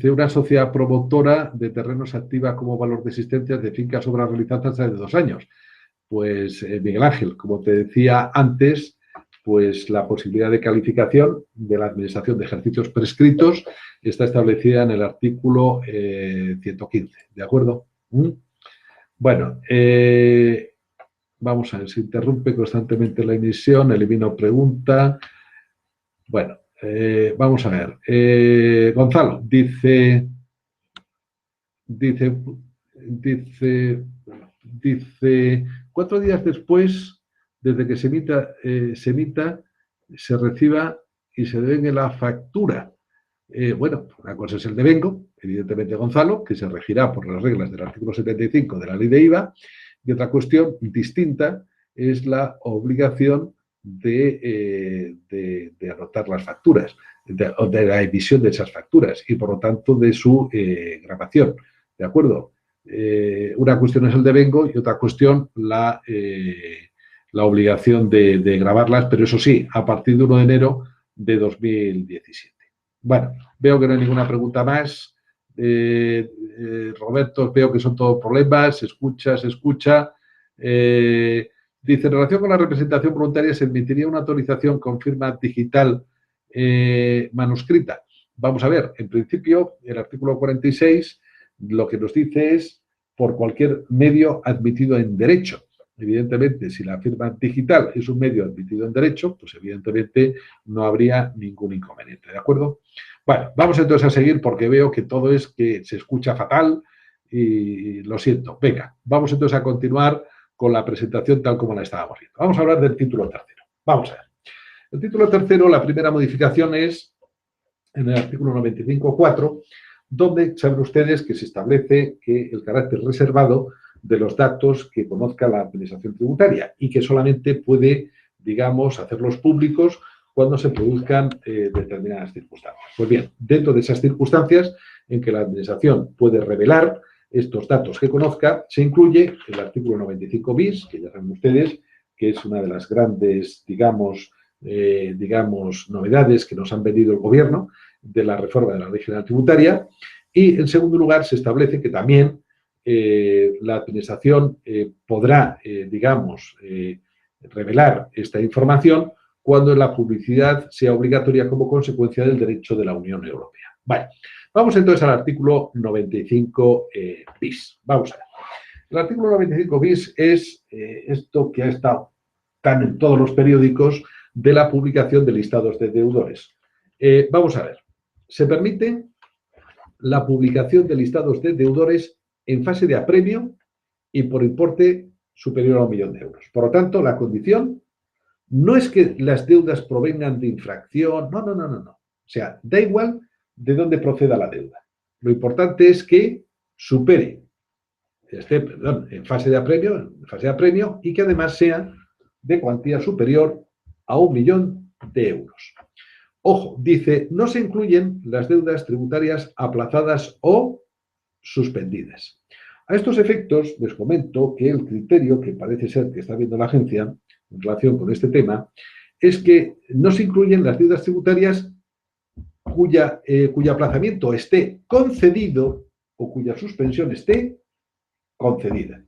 una sociedad promotora de terrenos activa como valor de existencia de fincas obras realizadas hace 2 años. Pues, Miguel Ángel, como te decía antes, pues la posibilidad de calificación de la administración de ejercicios prescritos está establecida en el artículo 115, ¿de acuerdo? Bueno, vamos a ver, se interrumpe constantemente la emisión, elimino pregunta. Bueno, vamos a ver. Gonzalo, dice, 4 días después, desde que se emita, se reciba y se devengue la factura. Bueno, una cosa es el devengo, evidentemente, Gonzalo, que se regirá por las reglas del artículo 75 de la ley de IVA, y otra cuestión distinta es la obligación de anotar las facturas, de la emisión de esas facturas y, por lo tanto, de su grabación. ¿De acuerdo? Una cuestión es el devengo y otra cuestión la obligación de grabarlas, pero eso sí, a partir de 1 de enero de 2017. Bueno, veo que no hay ninguna pregunta más. Roberto, veo que son todos problemas, se escucha. Dice, en relación con la representación voluntaria, ¿se emitiría una autorización con firma digital manuscrita? Vamos a ver, en principio, el artículo 46 lo que nos dice es por cualquier medio admitido en derecho. Evidentemente, si la firma digital es un medio admitido en derecho, pues evidentemente no habría ningún inconveniente, ¿de acuerdo? Bueno, vamos entonces a seguir porque veo que todo es que se escucha fatal y lo siento. Venga, vamos entonces a continuar con la presentación tal como la estábamos viendo. Vamos a hablar del título tercero. Vamos a ver. El título tercero, la primera modificación es en el artículo 95.4, donde saben ustedes que se establece que el carácter reservado de los datos que conozca la administración tributaria y que solamente puede, digamos, hacerlos públicos cuando se produzcan determinadas circunstancias. Pues bien, dentro de esas circunstancias en que la administración puede revelar estos datos que conozca, se incluye el artículo 95 bis, que ya saben ustedes que es una de las grandes, digamos, novedades que nos han vendido el Gobierno de la reforma de la Ley General Tributaria. Y, en segundo lugar, se establece que también la Administración podrá, revelar esta información cuando la publicidad sea obligatoria como consecuencia del derecho de la Unión Europea. Vale, vamos entonces al artículo 95 bis. Vamos a ver. El artículo 95 bis es esto que ha estado tan en todos los periódicos de la publicación de listados de deudores. Vamos a ver. Se permite la publicación de listados de deudores en fase de apremio y por importe superior a 1 millón de euros. Por lo tanto, la condición no es que las deudas provengan de infracción, no. O sea, da igual de dónde proceda la deuda. Lo importante es que supere, esté en fase de apremio y que además sea de cuantía superior a 1 millón de euros. Ojo, dice, no se incluyen las deudas tributarias aplazadas o suspendidas. A estos efectos, les comento que el criterio que parece ser que está viendo la agencia en relación con este tema es que no se incluyen las deudas tributarias cuyo aplazamiento esté concedido o cuya suspensión esté concedida.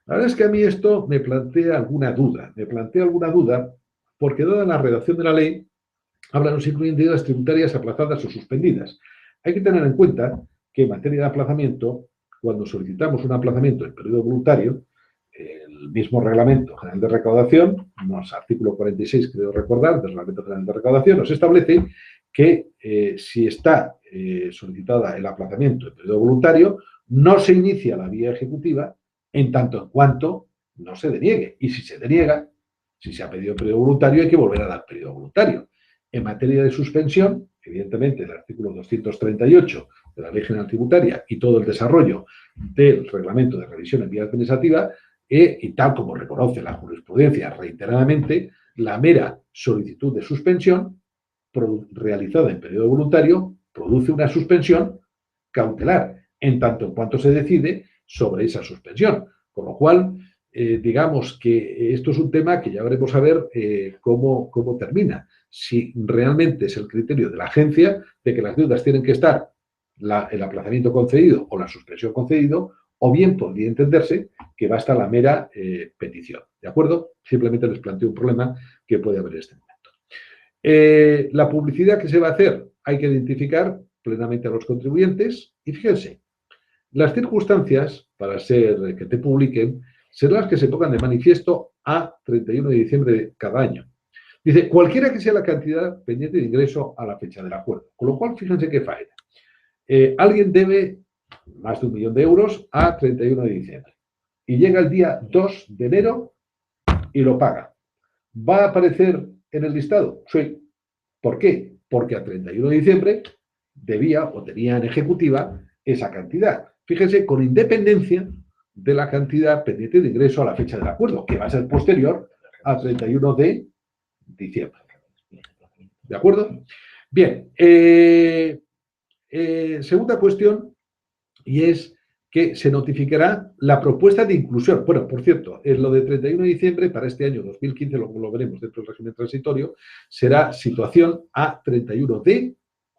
La verdad es que a mí esto me plantea alguna duda. Porque dada la redacción de la ley, habla no se incluyen deudas tributarias aplazadas o suspendidas. Hay que tener en cuenta que en materia de aplazamiento, cuando solicitamos un aplazamiento en periodo voluntario, el mismo Reglamento General de Recaudación, artículo 46, creo recordar, del Reglamento General de Recaudación, nos establece que si está solicitada el aplazamiento en periodo voluntario, no se inicia la vía ejecutiva en tanto en cuanto no se deniegue. Y si se deniega, si se ha pedido periodo voluntario, hay que volver a dar periodo voluntario. En materia de suspensión, evidentemente, el artículo 238 de la Ley General Tributaria y todo el desarrollo del Reglamento de Revisión en Vía Administrativa, y tal como reconoce la jurisprudencia reiteradamente, la mera solicitud de suspensión realizada en periodo voluntario produce una suspensión cautelar, en tanto en cuanto se decide sobre esa suspensión. Con lo cual, digamos que esto es un tema que ya veremos a ver cómo termina. Si realmente es el criterio de la agencia de que las deudas tienen que estar el aplazamiento concedido o la suspensión concedido, o bien podría entenderse que basta la mera petición. ¿De acuerdo? Simplemente les planteo un problema que puede haber en este momento. La publicidad que se va a hacer hay que identificar plenamente a los contribuyentes y fíjense, las circunstancias para que te publiquen serán las que se pongan de manifiesto a 31 de diciembre de cada año. Dice, cualquiera que sea la cantidad pendiente de ingreso a la fecha del acuerdo. Con lo cual, fíjense qué faena. Alguien debe más de 1 millón de euros a 31 de diciembre. Y llega el día 2 de enero y lo paga. ¿Va a aparecer en el listado? Sí. ¿Por qué? Porque a 31 de diciembre debía o tenía en ejecutiva esa cantidad. Fíjense, con independencia de la cantidad pendiente de ingreso a la fecha del acuerdo, que va a ser posterior a 31 de diciembre. ¿De acuerdo? Bien. Segunda cuestión, y es que se notificará la propuesta de inclusión. Bueno, por cierto, en lo de 31 de diciembre, para este año 2015, lo veremos dentro del régimen transitorio, será situación a 31 de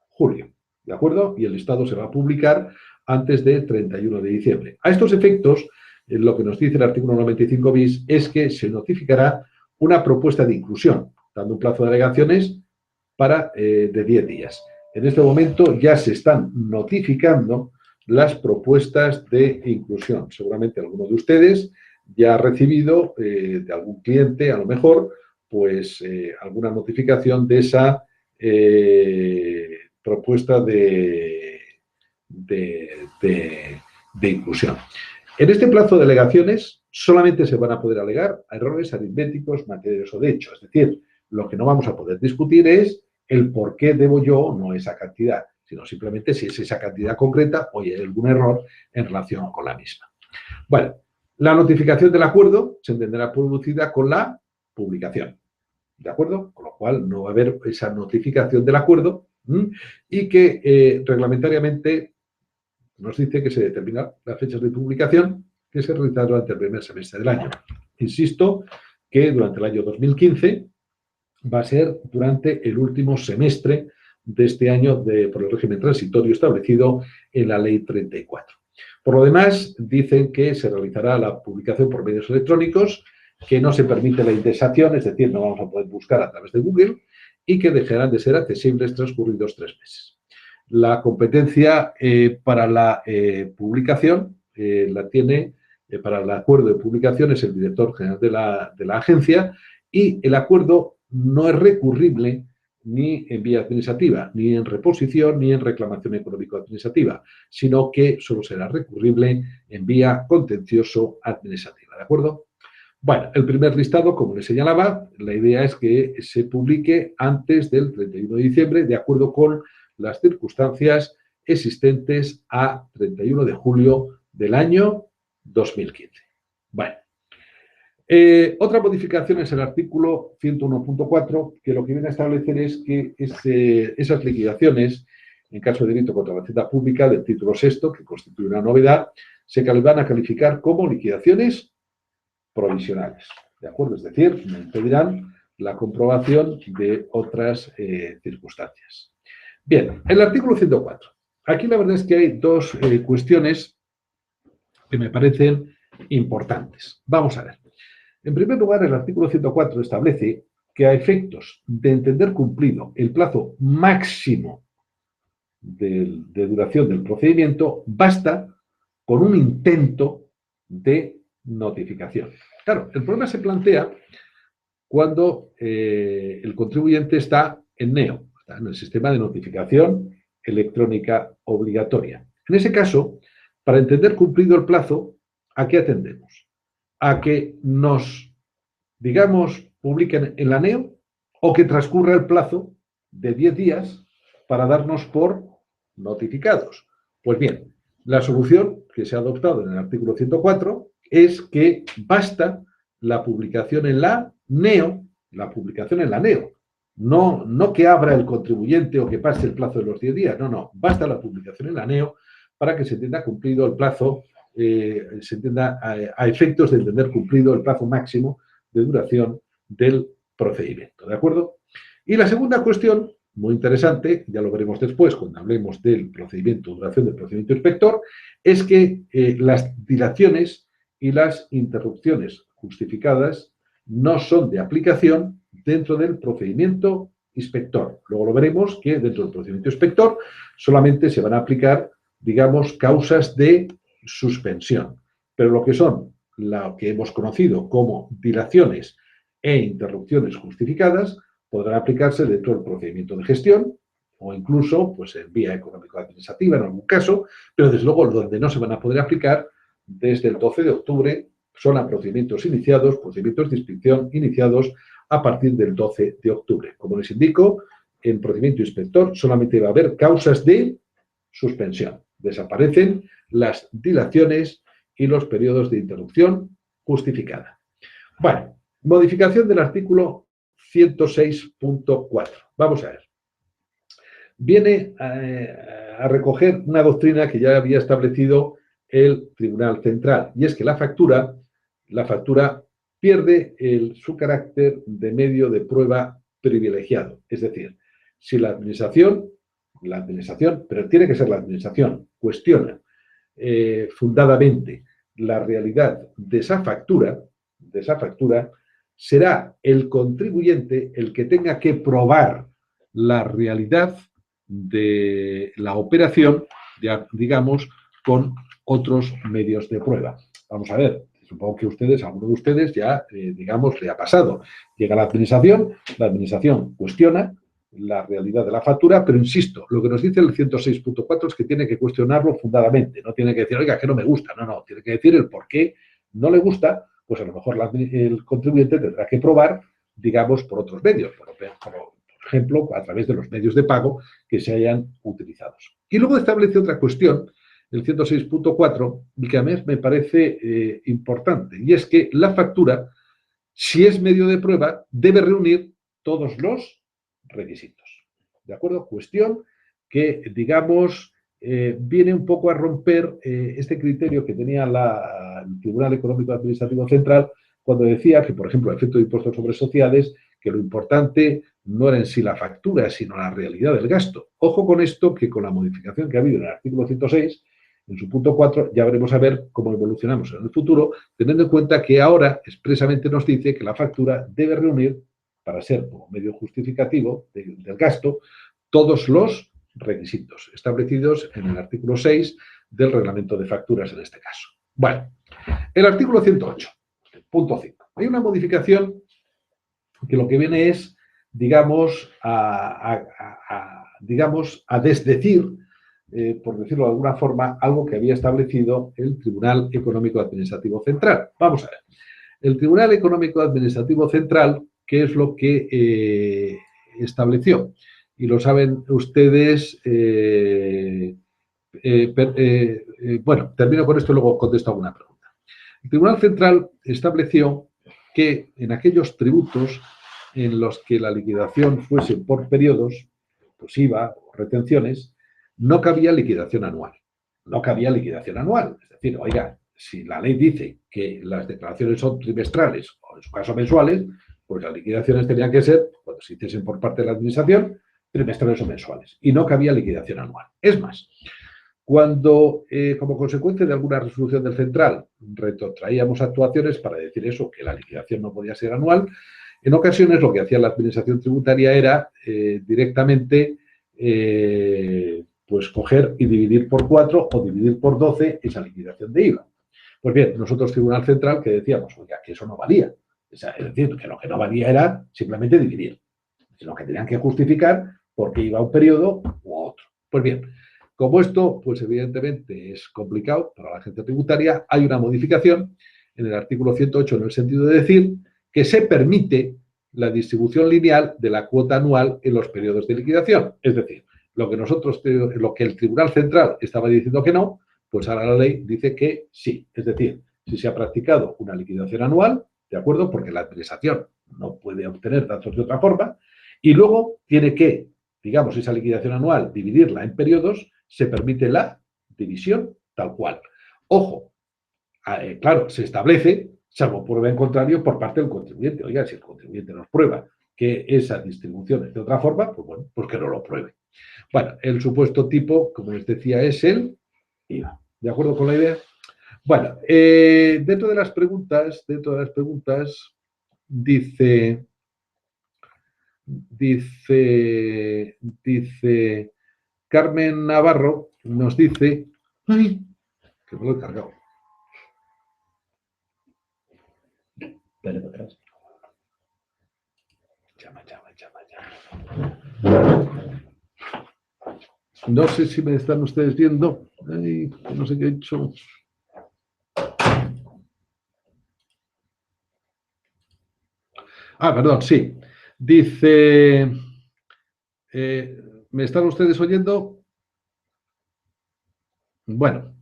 julio. ¿De acuerdo? Y el listado se va a publicar antes de 31 de diciembre. A estos efectos, lo que nos dice el artículo 95 bis es que se notificará una propuesta de inclusión, dando un plazo de alegaciones de 10 días. En este momento ya se están notificando las propuestas de inclusión. Seguramente alguno de ustedes ya ha recibido de algún cliente, a lo mejor, pues alguna notificación de esa propuesta de inclusión. En este plazo de alegaciones solamente se van a poder alegar a errores aritméticos, materiales o de hecho. Es decir, lo que no vamos a poder discutir es el por qué debo yo o no esa cantidad, sino simplemente si es esa cantidad concreta o hay algún error en relación con la misma. Bueno, la notificación del acuerdo se entenderá producida con la publicación. ¿De acuerdo? Con lo cual no va a haber esa notificación del acuerdo y que reglamentariamente nos dice que se determinan las fechas de publicación que se realizarán durante el primer semestre del año. Insisto que durante el año 2015 va a ser durante el último semestre de este año por el régimen transitorio establecido en la Ley 34. Por lo demás, dicen que se realizará la publicación por medios electrónicos que no se permite la indexación, es decir, no vamos a poder buscar a través de Google, y que dejarán de ser accesibles transcurridos 3 meses. La competencia para la publicación la tiene, para el acuerdo de publicación, es el director general de la agencia, y el acuerdo no es recurrible ni en vía administrativa, ni en reposición, ni en reclamación económico-administrativa, sino que solo será recurrible en vía contencioso-administrativa, ¿de acuerdo? Bueno, el primer listado, como les señalaba, la idea es que se publique antes del 31 de diciembre, de acuerdo con las circunstancias existentes a 31 de julio del año 2015. Bueno. Otra modificación es el artículo 101.4, que lo que viene a establecer es que esas liquidaciones, en caso de delito contra la hacienda pública del título sexto, que constituye una novedad, se van a calificar como liquidaciones provisionales, ¿de acuerdo? Es decir, me impedirán la comprobación de otras circunstancias. Bien, el artículo 104. Aquí la verdad es que hay dos cuestiones que me parecen importantes. Vamos a ver. En primer lugar, el artículo 104 establece que a efectos de entender cumplido el plazo máximo de duración del procedimiento, basta con un intento de notificación. Claro, el problema se plantea cuando el contribuyente está en NEO, está en el sistema de notificación electrónica obligatoria. En ese caso, para entender cumplido el plazo, ¿a qué atendemos? A que nos, digamos, publiquen en la NEO o que transcurra el plazo de 10 días para darnos por notificados. Pues bien, la solución que se ha adoptado en el artículo 104 es que basta la publicación en la NEO, no que abra el contribuyente o que pase el plazo de los 10 días, no, basta la publicación en la NEO para que se entienda cumplido el plazo, se entienda a efectos de entender cumplido el plazo máximo de duración del procedimiento, ¿de acuerdo? Y la segunda cuestión, muy interesante, ya lo veremos después cuando hablemos del procedimiento, duración del procedimiento inspector, es que las dilaciones y las interrupciones justificadas no son de aplicación dentro del procedimiento inspector. Luego lo veremos que dentro del procedimiento inspector solamente se van a aplicar, digamos, causas de suspensión. Pero lo que son, lo que hemos conocido como dilaciones e interrupciones justificadas, podrán aplicarse dentro del procedimiento de gestión o incluso pues, en vía económico-administrativa en algún caso, pero desde luego donde no se van a poder aplicar desde el 12 de octubre son a procedimientos iniciados, procedimientos de inscripción iniciados a partir del 12 de octubre. Como les indico, en procedimiento inspector solamente va a haber causas de suspensión. Desaparecen las dilaciones y los periodos de interrupción justificada. Bueno, modificación del artículo 106.4. Vamos a ver. Viene a recoger una doctrina que ya había establecido el Tribunal Central, y es que la factura pierde su carácter de medio de prueba privilegiado. Es decir, si la administración, pero tiene que ser la administración, cuestiona fundadamente la realidad de esa factura, será el contribuyente el que tenga que probar la realidad de la operación, digamos, con otros medios de prueba. Vamos a ver, supongo que alguno de ustedes ya, digamos, le ha pasado. Llega la administración cuestiona la realidad de la factura, pero insisto, lo que nos dice el 106.4 es que tiene que cuestionarlo fundadamente, no tiene que decir, oiga, que no me gusta, no, tiene que decir el por qué no le gusta, pues a lo mejor el contribuyente tendrá que probar, digamos, por otros medios, por ejemplo, a través de los medios de pago que se hayan utilizados. Y luego establece otra cuestión, el 106.4, y que a mí me parece importante, y es que la factura, si es medio de prueba, debe reunir todos los requisitos. ¿De acuerdo? Cuestión que, digamos, viene un poco a romper este criterio que tenía el Tribunal Económico Administrativo Central cuando decía que, por ejemplo, a efecto de impuestos sobre sociedades, que lo importante no era en sí la factura, sino la realidad del gasto. Ojo con esto, que con la modificación que ha habido en el artículo 106, en su punto 4, ya veremos a ver cómo evolucionamos en el futuro, teniendo en cuenta que ahora expresamente nos dice que la factura debe reunir, para ser como medio justificativo del gasto, todos los requisitos establecidos en el artículo 6 del reglamento de facturas en este caso. Bueno, el artículo 108, punto 5. Hay una modificación que lo que viene es, digamos, a desdecir, por decirlo de alguna forma, algo que había establecido el Tribunal Económico Administrativo Central. Vamos a ver. El Tribunal Económico Administrativo Central, ¿qué es lo que estableció? Y lo saben ustedes. Bueno, termino con esto y luego contesto alguna pregunta. El Tribunal Central estableció que en aquellos tributos en los que la liquidación fuese por periodos, pues IVA o retenciones, no cabía liquidación anual. No cabía liquidación anual. Es decir, oiga, si la ley dice que las declaraciones son trimestrales o en su caso mensuales, pues las liquidaciones tenían que ser, cuando se hiciesen por parte de la administración, trimestrales o mensuales. Y no cabía liquidación anual. Es más, cuando, como consecuencia de alguna resolución del Central, retrotraíamos actuaciones para decir eso, que la liquidación no podía ser anual, en ocasiones lo que hacía la Administración Tributaria era directamente pues coger y dividir por 4 o dividir por 12 esa liquidación de IVA. Pues bien, nosotros, Tribunal Central, que decíamos, oiga, que eso no valía. O sea, es decir, que lo que no valía era simplemente dividir, sino que tenían que justificar por qué iba un periodo u otro. Pues bien, como esto, pues evidentemente es complicado para la agencia tributaria, hay una modificación en el artículo 108 en el sentido de decir que se permite la distribución lineal de la cuota anual en los periodos de liquidación. Es decir, lo que el Tribunal Central estaba diciendo que no, pues ahora la ley dice que sí. Es decir, si se ha practicado una liquidación anual, ¿de acuerdo? Porque la administración no puede obtener datos de otra forma, y luego tiene que, digamos, esa liquidación anual, dividirla en periodos, se permite la división tal cual. Ojo, claro, se establece, salvo prueba en contrario, por parte del contribuyente. Oiga, si el contribuyente nos prueba que esa distribución es de otra forma, pues bueno, pues que no lo pruebe. Bueno, el supuesto tipo, como les decía, es el IVA. ¿De acuerdo con la idea? Bueno, dentro de las preguntas, dice Carmen Navarro, nos dice, ¡ay! Que me lo he cargado. Dale para atrás. Llama. No sé si me están ustedes viendo. Ay, no sé qué he hecho. Perdón, sí. Dice, ¿me están ustedes oyendo? Bueno,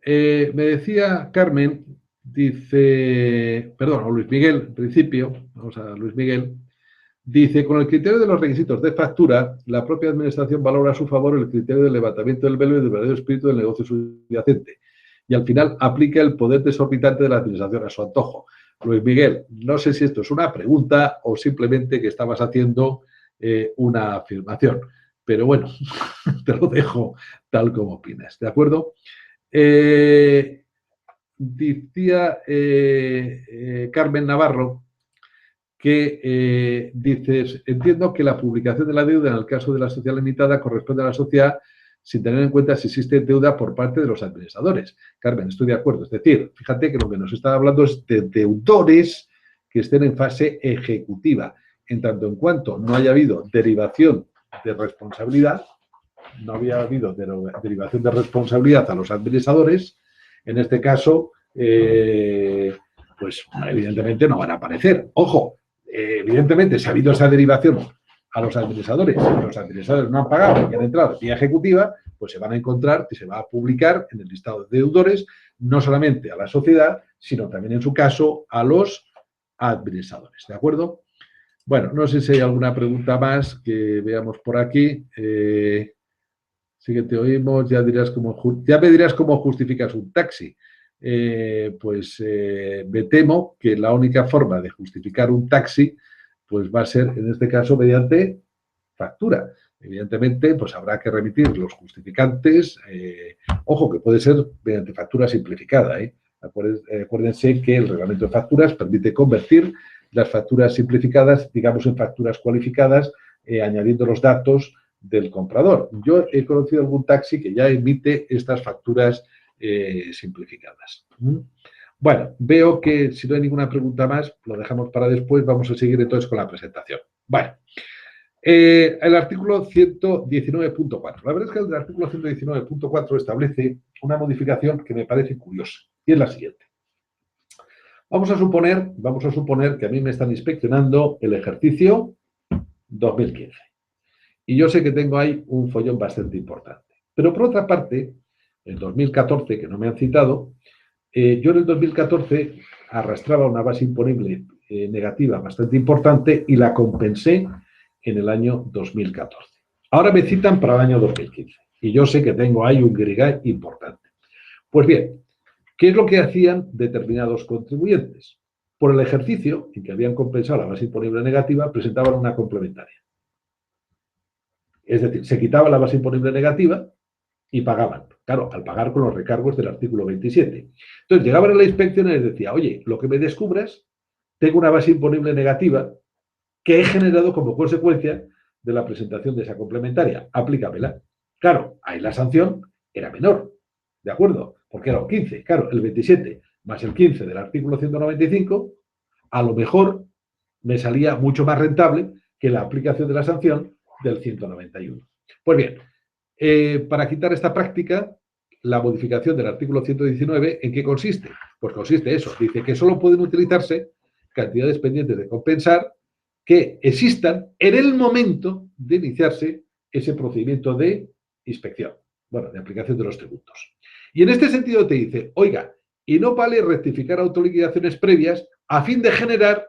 me decía Carmen, dice, perdón, o Luis Miguel, en principio, vamos a Luis Miguel, dice, con el criterio de los requisitos de factura, la propia administración valora a su favor el criterio del levantamiento del velo y del verdadero espíritu del negocio subyacente. Y al final aplica el poder desorbitante de la administración a su antojo. Luis Miguel, no sé si esto es una pregunta o simplemente que estabas haciendo una afirmación. Pero bueno, te lo dejo tal como opinas, ¿de acuerdo? Decía Carmen Navarro que dices, entiendo que la publicación de la deuda en el caso de la sociedad limitada corresponde a la sociedad sin tener en cuenta si existe deuda por parte de los administradores. Carmen, estoy de acuerdo. Es decir, fíjate que lo que nos está hablando es de deudores que estén en fase ejecutiva. En tanto en cuanto no haya habido derivación de responsabilidad, no había habido derivación de responsabilidad a los administradores, en este caso, pues evidentemente no van a aparecer. Ojo, evidentemente si ha habido esa derivación a los administradores, los administradores no han pagado y han entrado vía ejecutiva, pues se van a encontrar que se va a publicar en el listado de deudores, no solamente a la sociedad, sino también en su caso a los administradores, ¿de acuerdo? Bueno, no sé si hay alguna pregunta más que veamos por aquí. Sí que te oímos, ya me dirás cómo justificas un taxi. Me temo que la única forma de justificar un taxi pues va a ser, en este caso, mediante factura. Evidentemente, pues habrá que remitir los justificantes, ojo, que puede ser mediante factura simplificada, ¿eh? Acuérdense que el reglamento de facturas permite convertir las facturas simplificadas, digamos, en facturas cualificadas, añadiendo los datos del comprador. Yo he conocido algún taxi que ya emite estas facturas simplificadas. Bueno, veo que si no hay ninguna pregunta más, lo dejamos para después. Vamos a seguir entonces con la presentación. Bueno, el artículo 119.4. La verdad es que el artículo 119.4 establece una modificación que me parece curiosa, y es la siguiente. Vamos a suponer que a mí me están inspeccionando el ejercicio 2015. Y yo sé que tengo ahí un follón bastante importante. Pero por otra parte, el 2014, que no me han citado, yo en el 2014 arrastraba una base imponible negativa bastante importante y la compensé en el año 2014. Ahora me citan para el año 2015 y yo sé que tengo ahí un guirigay importante. Pues bien, ¿qué es lo que hacían determinados contribuyentes? Por el ejercicio en que habían compensado la base imponible negativa, presentaban una complementaria. Es decir, se quitaba la base imponible negativa y pagaban. Claro, al pagar con los recargos del artículo 27. Entonces, llegaban a la inspección y les decía, oye, lo que me descubras, tengo una base imponible negativa que he generado como consecuencia de la presentación de esa complementaria. Aplícamela. Claro, ahí la sanción era menor, ¿de acuerdo? Porque era un 15. Claro, el 27 más el 15 del artículo 195, a lo mejor me salía mucho más rentable que la aplicación de la sanción del 191. Pues bien, para quitar esta práctica, la modificación del artículo 119, ¿en qué consiste? Pues consiste eso. Dice que solo pueden utilizarse cantidades pendientes de compensar que existan en el momento de iniciarse ese procedimiento de inspección, bueno, de aplicación de los tributos. Y en este sentido te dice, oiga, y no vale rectificar autoliquidaciones previas a fin de generar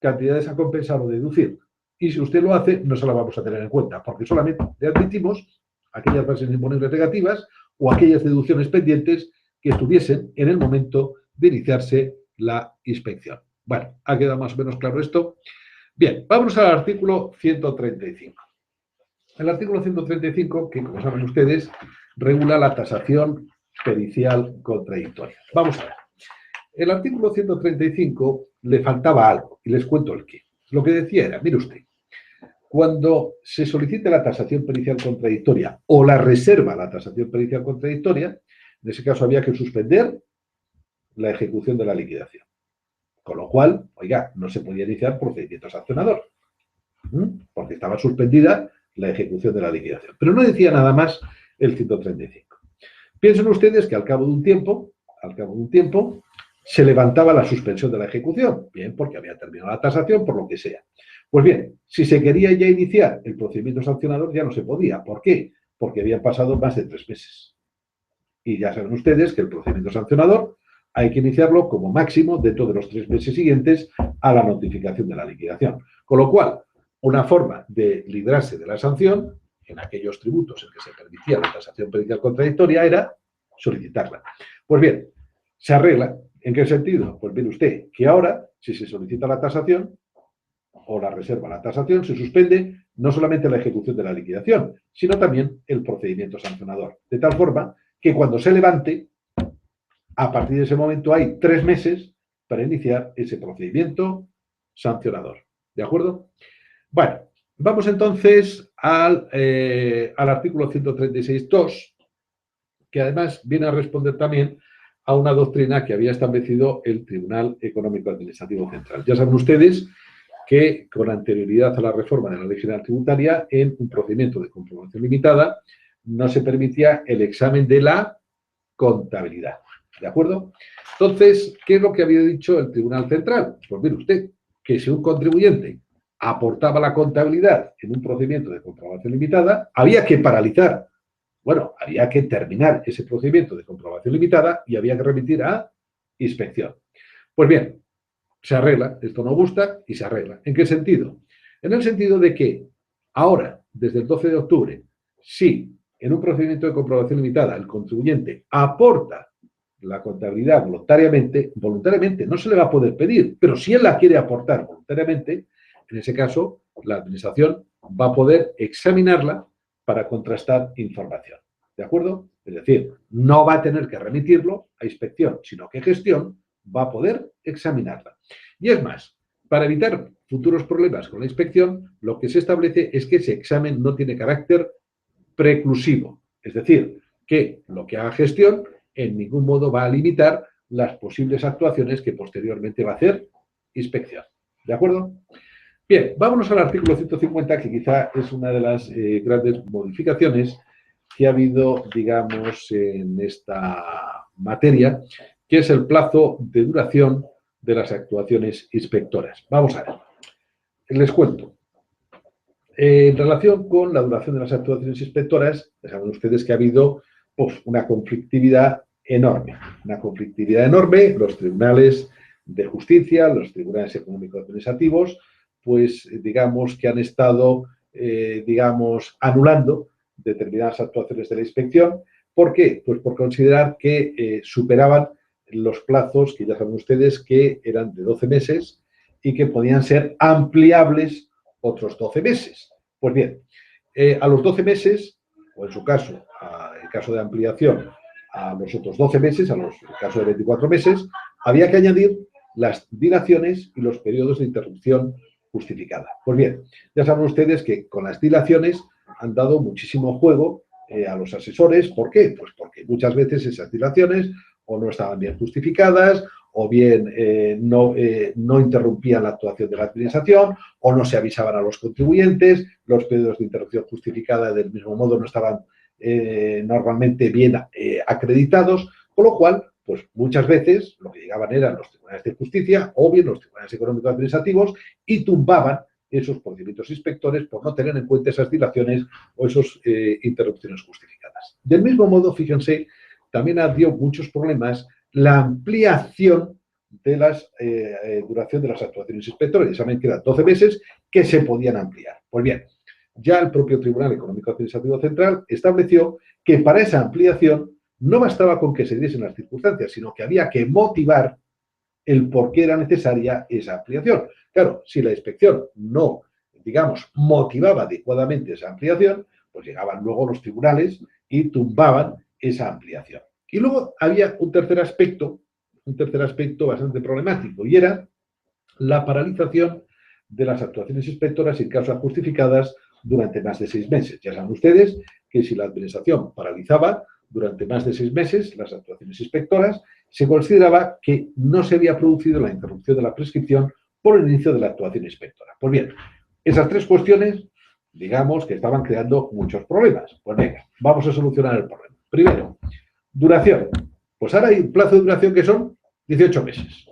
cantidades a compensar o deducir. Y si usted lo hace, no se la vamos a tener en cuenta, porque solamente le admitimos aquellas bases imponibles negativas o aquellas deducciones pendientes que estuviesen en el momento de iniciarse la inspección. Bueno, ¿ha quedado más o menos claro esto? Bien, vamos al artículo 135. El artículo 135, que como saben ustedes, regula la tasación pericial contradictoria. Vamos a ver. El artículo 135 le faltaba algo, y les cuento el qué. Lo que decía era, mire usted, cuando se solicite la tasación pericial contradictoria o la reserva a la tasación pericial contradictoria, en ese caso había que suspender la ejecución de la liquidación. Con lo cual, oiga, no se podía iniciar procedimiento sancionador, porque estaba suspendida la ejecución de la liquidación. Pero no decía nada más el 135. Piensen ustedes que al cabo de un tiempo, se levantaba la suspensión de la ejecución, bien, porque había terminado la tasación, por lo que sea. Pues bien, si se quería ya iniciar el procedimiento sancionador, ya no se podía. ¿Por qué? Porque habían pasado más de 3 meses. Y ya saben ustedes que el procedimiento sancionador hay que iniciarlo como máximo dentro de los 3 meses siguientes a la notificación de la liquidación. Con lo cual, una forma de librarse de la sanción en aquellos tributos en que se permitía la tasación pericial contradictoria era solicitarla. Pues bien, se arregla. ¿En qué sentido? Pues mire usted que ahora, si se solicita la tasación o la reserva a la tasación, se suspende no solamente la ejecución de la liquidación, sino también el procedimiento sancionador. De tal forma que cuando se levante, a partir de ese momento hay 3 meses para iniciar ese procedimiento sancionador. ¿De acuerdo? Bueno, vamos entonces al artículo 136.2, que además viene a responder también a una doctrina que había establecido el Tribunal Económico Administrativo Central. Ya saben ustedes que con anterioridad a la reforma de la Ley General Tributaria, en un procedimiento de comprobación limitada, no se permitía el examen de la contabilidad. ¿De acuerdo? Entonces, ¿qué es lo que había dicho el Tribunal Central? Pues mire usted, que si un contribuyente aportaba la contabilidad en un procedimiento de comprobación limitada, había que paralizar. Bueno, había que terminar ese procedimiento de comprobación limitada y había que remitir a inspección. Pues bien, se arregla, esto no gusta y se arregla. ¿En qué sentido? En el sentido de que ahora, desde el 12 de octubre, si en un procedimiento de comprobación limitada el contribuyente aporta la contabilidad voluntariamente no se le va a poder pedir, pero si él la quiere aportar voluntariamente, en ese caso la administración va a poder examinarla para contrastar información. ¿De acuerdo? Es decir, no va a tener que remitirlo a inspección, sino que gestión va a poder examinarla. Y es más, para evitar futuros problemas con la inspección, lo que se establece es que ese examen no tiene carácter preclusivo. Es decir, que lo que haga gestión en ningún modo va a limitar las posibles actuaciones que posteriormente va a hacer inspección. ¿De acuerdo? Bien, vámonos al artículo 150, que quizá es una de las grandes modificaciones que ha habido, digamos, en esta materia, que es el plazo de duración de las actuaciones inspectoras. Vamos a ver. Les cuento. En relación con la duración de las actuaciones inspectoras, saben ustedes que ha habido pues, una conflictividad enorme. Una conflictividad enorme. Los tribunales de justicia, los tribunales económicos administrativos, pues digamos que han estado, digamos, anulando determinadas actuaciones de la inspección. ¿Por qué? Pues por considerar que superaban los plazos que ya saben ustedes que eran de 12 meses y que podían ser ampliables otros 12 meses. Pues bien, a los 12 meses, o en su caso, el caso de ampliación a los otros 12 meses, el caso de 24 meses, había que añadir las dilaciones y los periodos de interrupción justificada. Pues bien, ya saben ustedes que con las dilaciones han dado muchísimo juego a los asesores. ¿Por qué? Pues porque muchas veces esas dilaciones o no estaban bien justificadas, o bien no interrumpían la actuación de la administración, o no se avisaban a los contribuyentes, los periodos de interrupción justificada del mismo modo no estaban normalmente bien acreditados, con lo cual, pues muchas veces lo que llegaban eran los tribunales de justicia o bien los tribunales económicos administrativos y tumbaban esos procedimientos inspectores por no tener en cuenta esas dilaciones o esas interrupciones justificadas. Del mismo modo, fíjense, también dio muchos problemas la ampliación de la duración de las actuaciones inspectoras. Ya saben que eran 12 meses que se podían ampliar. Pues bien, ya el propio Tribunal Económico Administrativo Central estableció que para esa ampliación no bastaba con que se diesen las circunstancias, sino que había que motivar el por qué era necesaria esa ampliación. Claro, si la inspección no, digamos, motivaba adecuadamente esa ampliación, pues llegaban luego los tribunales y tumbaban esa ampliación. Y luego había un tercer aspecto bastante problemático, y era la paralización de las actuaciones inspectoras sin causas justificadas durante más de 6 meses. Ya saben ustedes que si la administración paralizaba durante más de 6 meses las actuaciones inspectoras, se consideraba que no se había producido la interrupción de la prescripción por el inicio de la actuación inspectora. Pues bien, esas 3 cuestiones, digamos que estaban creando muchos problemas. Pues venga, vamos a solucionar el problema. Primero, duración. Pues ahora hay un plazo de duración que son 18 meses.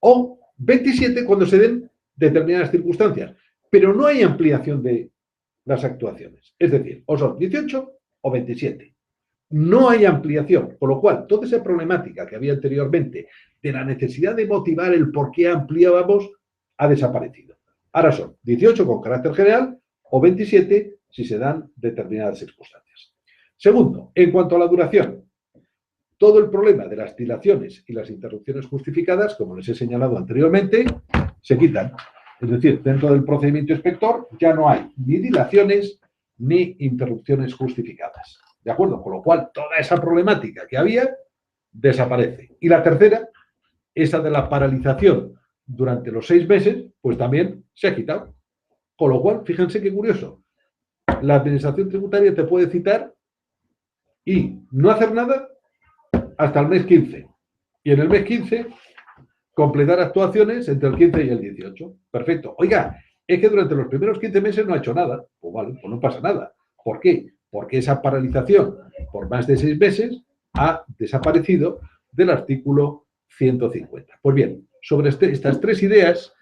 O 27 cuando se den determinadas circunstancias. Pero no hay ampliación de las actuaciones. Es decir, o son 18 o 27. No hay ampliación, con lo cual toda esa problemática que había anteriormente de la necesidad de motivar el por qué ampliábamos ha desaparecido. Ahora son 18 con carácter general o 27 si se dan determinadas circunstancias. Segundo, en cuanto a la duración, todo el problema de las dilaciones y las interrupciones justificadas, como les he señalado anteriormente, se quitan. Es decir, dentro del procedimiento inspector ya no hay ni dilaciones ni interrupciones justificadas. ¿De acuerdo? Con lo cual, toda esa problemática que había desaparece. Y la tercera, esa de la paralización durante los 6 meses, pues también se ha quitado. Con lo cual, fíjense qué curioso. La administración tributaria te puede citar y no hacer nada hasta el mes 15. Y en el mes 15, completar actuaciones entre el 15 y el 18. Perfecto. Oiga, es que durante los primeros 15 meses no ha hecho nada. Pues vale, pues no pasa nada. ¿Por qué? Porque esa paralización por más de 6 meses ha desaparecido del artículo 150. Pues bien, sobre estas tres ideas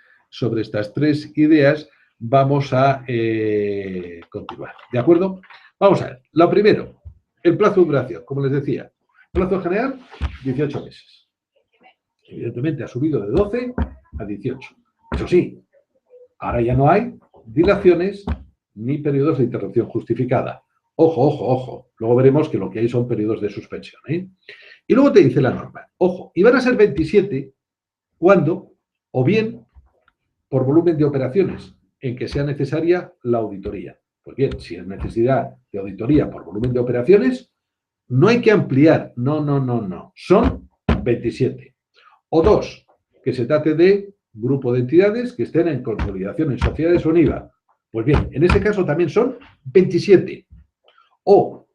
vamos a continuar. ¿De acuerdo? Vamos a ver. Lo primero, el plazo de duración, como les decía. Plazo general, 18 meses. Evidentemente ha subido de 12 a 18. Eso sí, ahora ya no hay dilaciones ni periodos de interrupción justificada. Ojo, ojo, ojo. Luego veremos que lo que hay son periodos de suspensión. Y luego te dice la norma. Ojo, y van a ser 27 cuando, o bien, por volumen de operaciones en que sea necesaria la auditoría. Pues bien, si es necesidad de auditoría por volumen de operaciones, no hay que ampliar. No. Son 27. O 2, que se trate de grupo de entidades que estén en consolidación en sociedades o en IVA. Pues bien, en ese caso también son 27. O,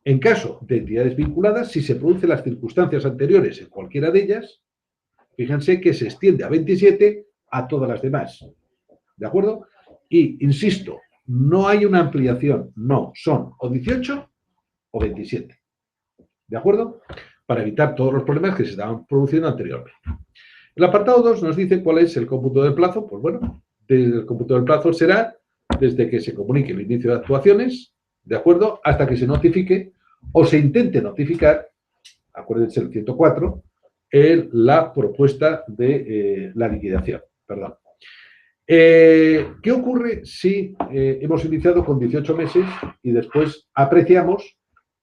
en caso de entidades vinculadas, si se producen las circunstancias anteriores en cualquiera de ellas, fíjense que se extiende a 27 a todas las demás. ¿De acuerdo? Y, insisto, no hay una ampliación. No, son o 18 o 27. ¿De acuerdo? Para evitar todos los problemas que se estaban produciendo anteriormente. El apartado 2 nos dice cuál es el cómputo del plazo. Pues bueno, el cómputo del plazo será desde que se comunique el inicio de actuaciones, ¿de acuerdo? Hasta que se notifique o se intente notificar, acuérdense el 104, la propuesta de la liquidación. Perdón. ¿Qué ocurre si hemos iniciado con 18 meses y después apreciamos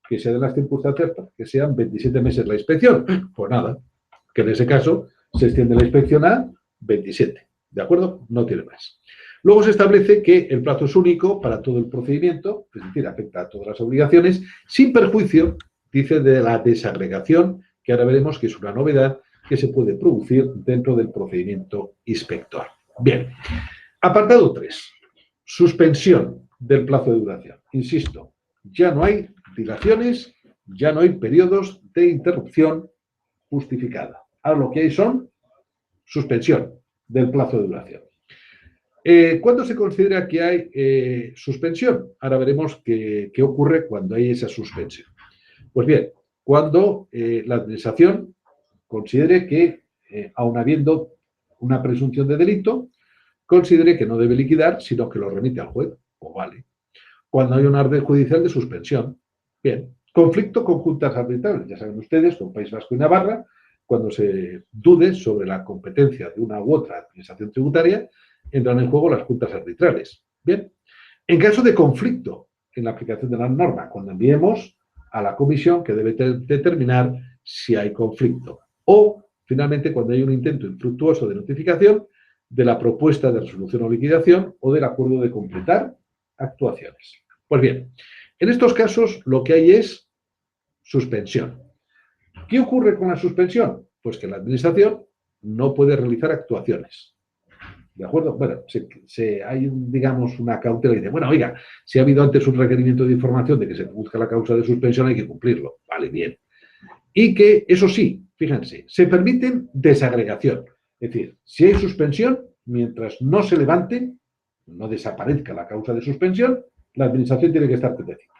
que se den las circunstancias para que sean 27 meses la inspección? Pues nada, que en ese caso se extiende la inspección a 27. ¿De acuerdo? No tiene más. Luego se establece que el plazo es único para todo el procedimiento, es decir, afecta a todas las obligaciones, sin perjuicio, dice, de la desagregación, que ahora veremos que es una novedad que se puede producir dentro del procedimiento inspector. Bien, apartado 3. Suspensión del plazo de duración. Insisto, ya no hay dilaciones, ya no hay periodos de interrupción justificada. Ahora lo que hay son suspensión del plazo de duración. ¿Cuándo se considera que hay suspensión? Ahora veremos qué ocurre cuando hay esa suspensión. Pues bien, cuando la administración considere que, aun habiendo una presunción de delito, considere que no debe liquidar, sino que lo remite al juez, o vale. Cuando hay una orden judicial de suspensión. Bien, conflicto con juntas arbitrales. Ya saben ustedes, con País Vasco y Navarra, cuando se dude sobre la competencia de una u otra administración tributaria, entran en juego las juntas arbitrales. Bien, en caso de conflicto en la aplicación de la norma, cuando enviemos a la comisión que debe determinar si hay conflicto. O, finalmente, cuando hay un intento infructuoso de notificación de la propuesta de resolución o liquidación o del acuerdo de completar actuaciones. Pues bien, en estos casos lo que hay es suspensión. ¿Qué ocurre con la suspensión? Pues que la administración no puede realizar actuaciones. ¿De acuerdo? Bueno, hay, digamos, una cautela y dice, bueno, oiga, si ha habido antes un requerimiento de información de que se busca la causa de suspensión, hay que cumplirlo. Vale, bien. Y que, eso sí, fíjense, se permiten desagregación. Es decir, si hay suspensión, mientras no se levante, no desaparezca la causa de suspensión, la administración tiene que estar quietecita.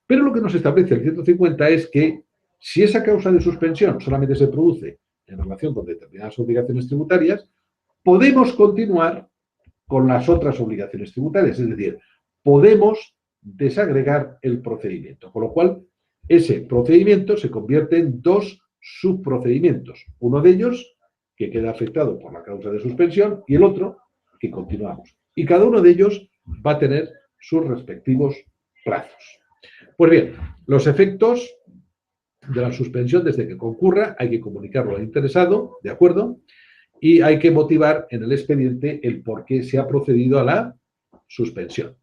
Pero lo que nos establece el 150 es que si esa causa de suspensión solamente se produce en relación con determinadas obligaciones tributarias, podemos continuar con las otras obligaciones tributarias, es decir, podemos desagregar el procedimiento, con lo cual ese procedimiento se convierte en dos subprocedimientos, uno de ellos que queda afectado por la causa de suspensión y el otro que continuamos. Y cada uno de ellos va a tener sus respectivos plazos. Pues bien, los efectos de la suspensión desde que concurra hay que comunicarlo al interesado, ¿de acuerdo? Y hay que motivar en el expediente el por qué se ha procedido a la suspensión.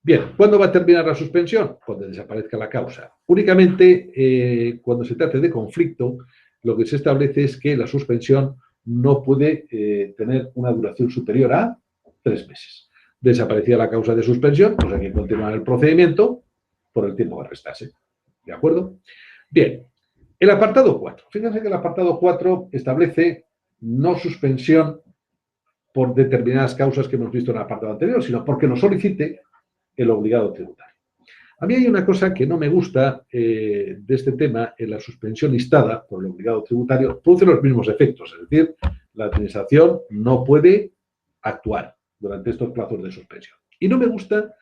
Bien, ¿cuándo va a terminar la suspensión? Cuando desaparezca la causa. Únicamente cuando se trate de conflicto, lo que se establece es que la suspensión no puede tener una duración superior a 3 meses. Desaparecida la causa de suspensión, pues hay que continuar el procedimiento por el tiempo que restase. ¿De acuerdo? Bien, el apartado 4. Fíjense que el apartado 4 establece no suspensión por determinadas causas que hemos visto en el apartado anterior, sino porque lo solicite el obligado tributario. A mí hay una cosa que no me gusta de este tema, en la suspensión instada por el obligado tributario, produce los mismos efectos, es decir, la administración no puede actuar durante estos plazos de suspensión. Y no me gusta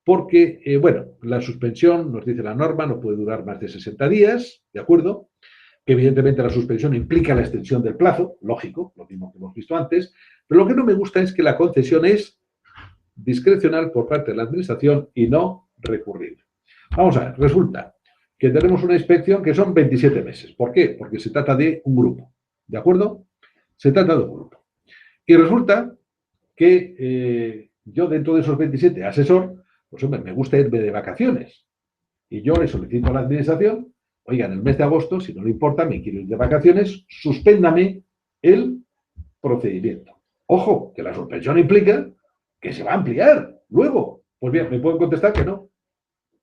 porque, bueno, la suspensión, nos dice la norma, no puede durar más de 60 días, ¿de acuerdo? Que evidentemente la suspensión implica la extensión del plazo, lógico, lo mismo que hemos visto antes, pero lo que no me gusta es que la concesión es discrecional por parte de la administración y no recurrible. Vamos a ver, resulta que tenemos una inspección que son 27 meses. ¿Por qué? Porque se trata de un grupo, ¿de acuerdo? Se trata de un grupo. Y resulta que yo dentro de esos 27 asesor, pues hombre, me gusta irme de vacaciones. Y yo le solicito a la administración, oiga, en el mes de agosto, si no le importa, me quiero ir de vacaciones, suspéndame el procedimiento. Ojo, que la suspensión implica que se va a ampliar luego. Pues bien, me pueden contestar que no.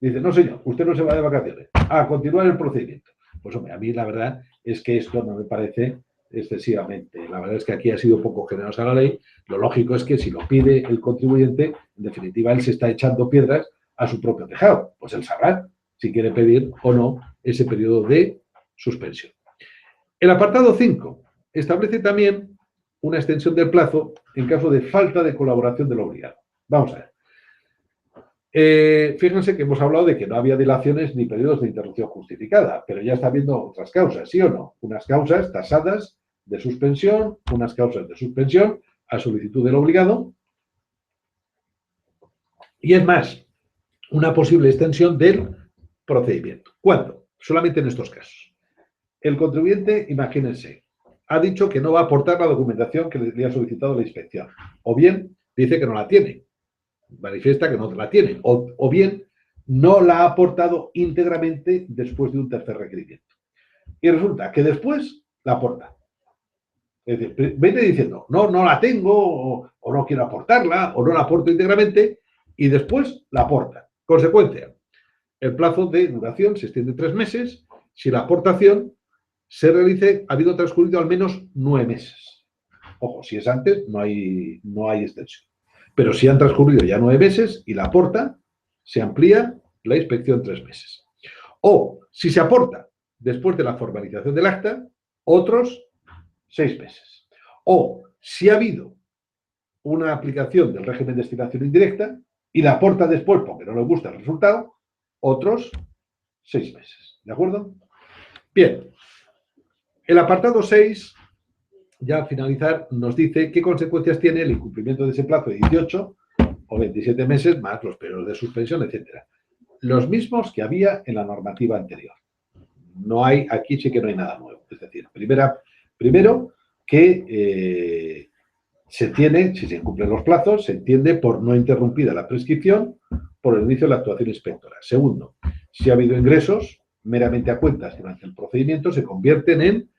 Dice, no señor, usted no se va de vacaciones. A continuar el procedimiento. Pues hombre, a mí la verdad es que esto no me parece excesivamente. La verdad es que aquí ha sido poco generosa la ley. Lo lógico es que si lo pide el contribuyente, en definitiva, él se está echando piedras a su propio tejado. Pues él sabrá si quiere pedir o no ese periodo de suspensión. El apartado 5 establece también una extensión del plazo en caso de falta de colaboración del obligado. Vamos a ver. Fíjense que hemos hablado de que no había dilaciones ni periodos de interrupción justificada, pero ya está habiendo otras causas, ¿sí o no? Unas causas tasadas de suspensión, unas causas de suspensión a solicitud del obligado. Y es más, una posible extensión del procedimiento. ¿Cuándo? Solamente en estos casos. El contribuyente, imagínense, ha dicho que no va a aportar la documentación que le ha solicitado la inspección. O bien dice que no la tiene. Manifiesta que no la tiene, o bien no la ha aportado íntegramente después de un tercer requerimiento. Y resulta que después la aporta. Es decir, viene diciendo, no la tengo, o no quiero aportarla, o no la aporto íntegramente, y después la aporta. Consecuencia, el plazo de duración se extiende 3 meses si la aportación se realice habiendo transcurrido al menos 9 meses. Ojo, si es antes, no hay extensión. Pero si han transcurrido ya 9 meses y la aporta, se amplía la inspección 3 meses. O si se aporta después de la formalización del acta, otros 6 meses. O si ha habido una aplicación del régimen de destinación indirecta y la aporta después porque no le gusta el resultado, otros 6 meses. ¿De acuerdo? Bien. El apartado 6, ya al finalizar, nos dice qué consecuencias tiene el incumplimiento de ese plazo de 18 o 27 meses, más los periodos de suspensión, etcétera. Los mismos que había en la normativa anterior. No hay, aquí sí que no hay nada nuevo. Es decir, primero que se tiene, si se incumplen los plazos, se entiende por no interrumpida la prescripción por el inicio de la actuación inspectora. Segundo, si ha habido ingresos meramente a cuentas durante el procedimiento, se convierten en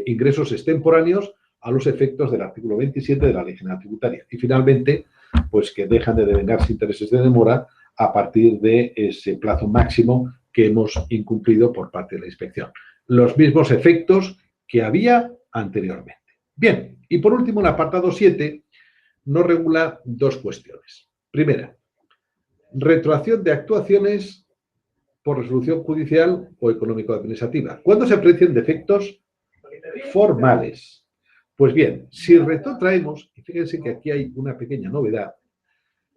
ingresos extemporáneos a los efectos del artículo 27 de la Ley General Tributaria. Y finalmente, pues que dejan de devengarse intereses de demora a partir de ese plazo máximo que hemos incumplido por parte de la inspección. Los mismos efectos que había anteriormente. Bien, y por último, el apartado 7 nos regula 2 cuestiones. Primera, retroacción de actuaciones por resolución judicial o económico-administrativa. ¿Cuándo se aprecian defectos formales? Pues bien, si retrotraemos, y fíjense que aquí hay una pequeña novedad,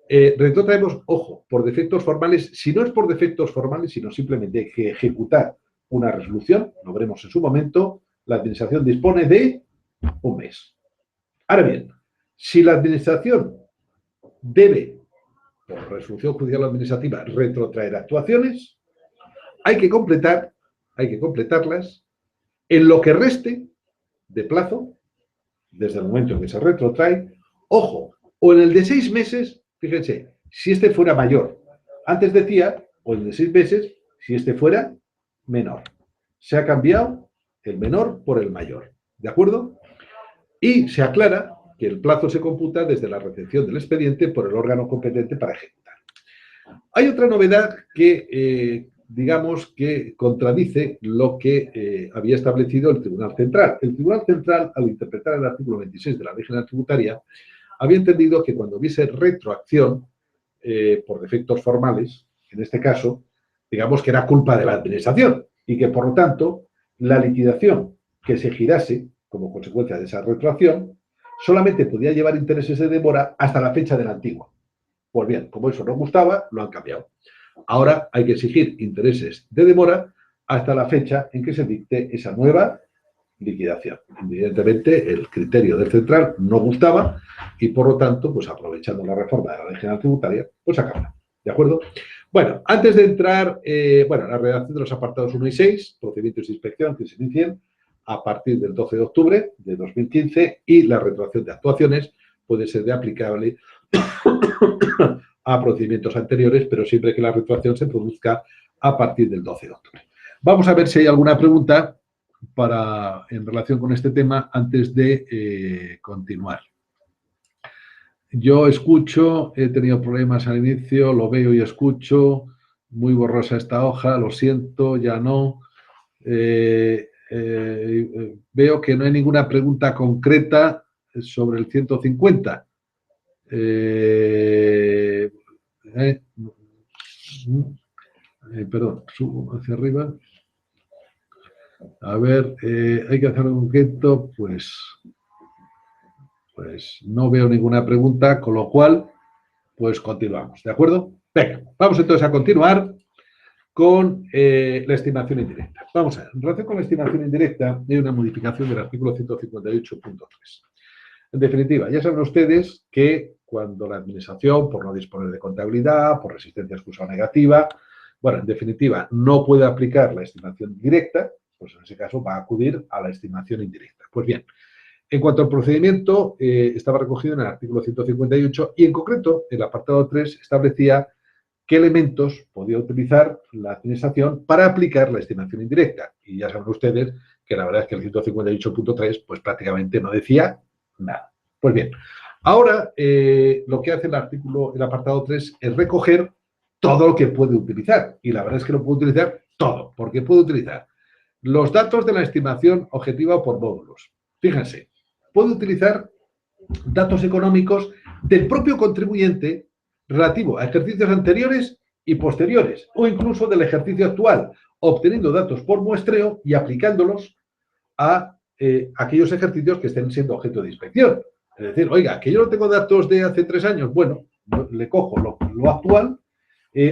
retrotraemos, ojo, por defectos formales, si no es por defectos formales, sino simplemente hay que ejecutar una resolución, lo veremos en su momento, la administración dispone de 1 mes. Ahora bien, si la administración debe, por resolución judicial o administrativa, retrotraer actuaciones, hay que completarlas en lo que reste de plazo, desde el momento en que se retrotrae, ojo, o en el de 6 meses, fíjense, si este fuera mayor. Antes decía, o el de 6 meses, si este fuera menor. Se ha cambiado el menor por el mayor, ¿de acuerdo? Y se aclara que el plazo se computa desde la recepción del expediente por el órgano competente para ejecutar. Hay otra novedad que, digamos, que contradice lo que había establecido el Tribunal Central. El Tribunal Central, al interpretar el artículo 26 de la Ley General Tributaria, había entendido que cuando hubiese retroacción por defectos formales, en este caso, digamos que era culpa de la Administración y que, por lo tanto, la liquidación que se girase como consecuencia de esa retroacción solamente podía llevar intereses de demora hasta la fecha de la antigua. Pues bien, como eso no gustaba, lo han cambiado. Ahora hay que exigir intereses de demora hasta la fecha en que se dicte esa nueva liquidación. Evidentemente, el criterio del central no gustaba y, por lo tanto, pues aprovechando la reforma de la Ley General Tributaria, pues acaba. ¿De acuerdo? Bueno, antes de entrar, la redacción de los apartados 1 y 6, procedimientos de inspección que se inicien a partir del 12 de octubre de 2015 y la retroacción de actuaciones puede ser de aplicable a procedimientos anteriores, pero siempre que la retroacción se produzca a partir del 12 de octubre. Vamos a ver si hay alguna pregunta en relación con este tema antes de continuar. Yo escucho, he tenido problemas al inicio, lo veo y escucho, muy borrosa esta hoja, lo siento, ya no. Veo que no hay ninguna pregunta concreta sobre el 150. Perdón, subo hacia arriba. A ver, hay que hacer un concreto, pues no veo ninguna pregunta, con lo cual, pues continuamos, ¿de acuerdo? Venga, vamos entonces a continuar con la estimación indirecta. Vamos a ver, en relación con la estimación indirecta, hay una modificación del artículo 158.3. En definitiva, ya saben ustedes que cuando la administración, por no disponer de contabilidad, por resistencia excusa negativa, bueno, en definitiva, no puede aplicar la estimación directa, pues en ese caso va a acudir a la estimación indirecta. Pues bien, en cuanto al procedimiento, estaba recogido en el artículo 158 y en concreto, el apartado 3 establecía qué elementos podía utilizar la administración para aplicar la estimación indirecta. Y ya saben ustedes que la verdad es que el 158.3 pues prácticamente no decía nada. Pues bien, ahora lo que hace el apartado 3 es recoger todo lo que puede utilizar. Y la verdad es que lo puede utilizar todo, porque puede utilizar los datos de la estimación objetiva por módulos. Fíjense, puede utilizar datos económicos del propio contribuyente relativo a ejercicios anteriores y posteriores, o incluso del ejercicio actual, obteniendo datos por muestreo y aplicándolos a aquellos ejercicios que estén siendo objeto de inspección. Es decir, oiga, que yo no tengo datos de hace 3 años, bueno, le cojo lo actual,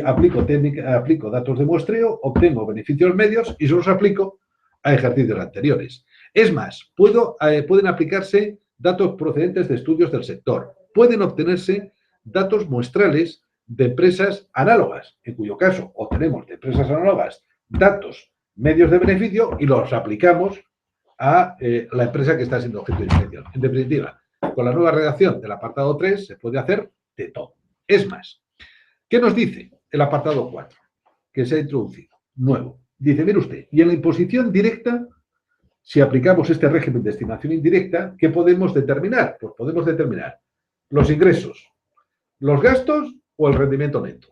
aplico datos de muestreo, obtengo beneficios medios y se los aplico a ejercicios anteriores. Es más, pueden aplicarse datos procedentes de estudios del sector. Pueden obtenerse datos muestrales de empresas análogas, en cuyo caso obtenemos de empresas análogas datos medios de beneficio y los aplicamos a la empresa que está siendo objeto de inspección. En definitiva, con la nueva redacción del apartado 3 se puede hacer de todo. Es más, ¿qué nos dice el apartado 4? Que se ha introducido, nuevo. Dice, mire usted, y en la imposición directa, si aplicamos este régimen de estimación indirecta, ¿qué podemos determinar? Pues podemos determinar los ingresos, los gastos o el rendimiento neto.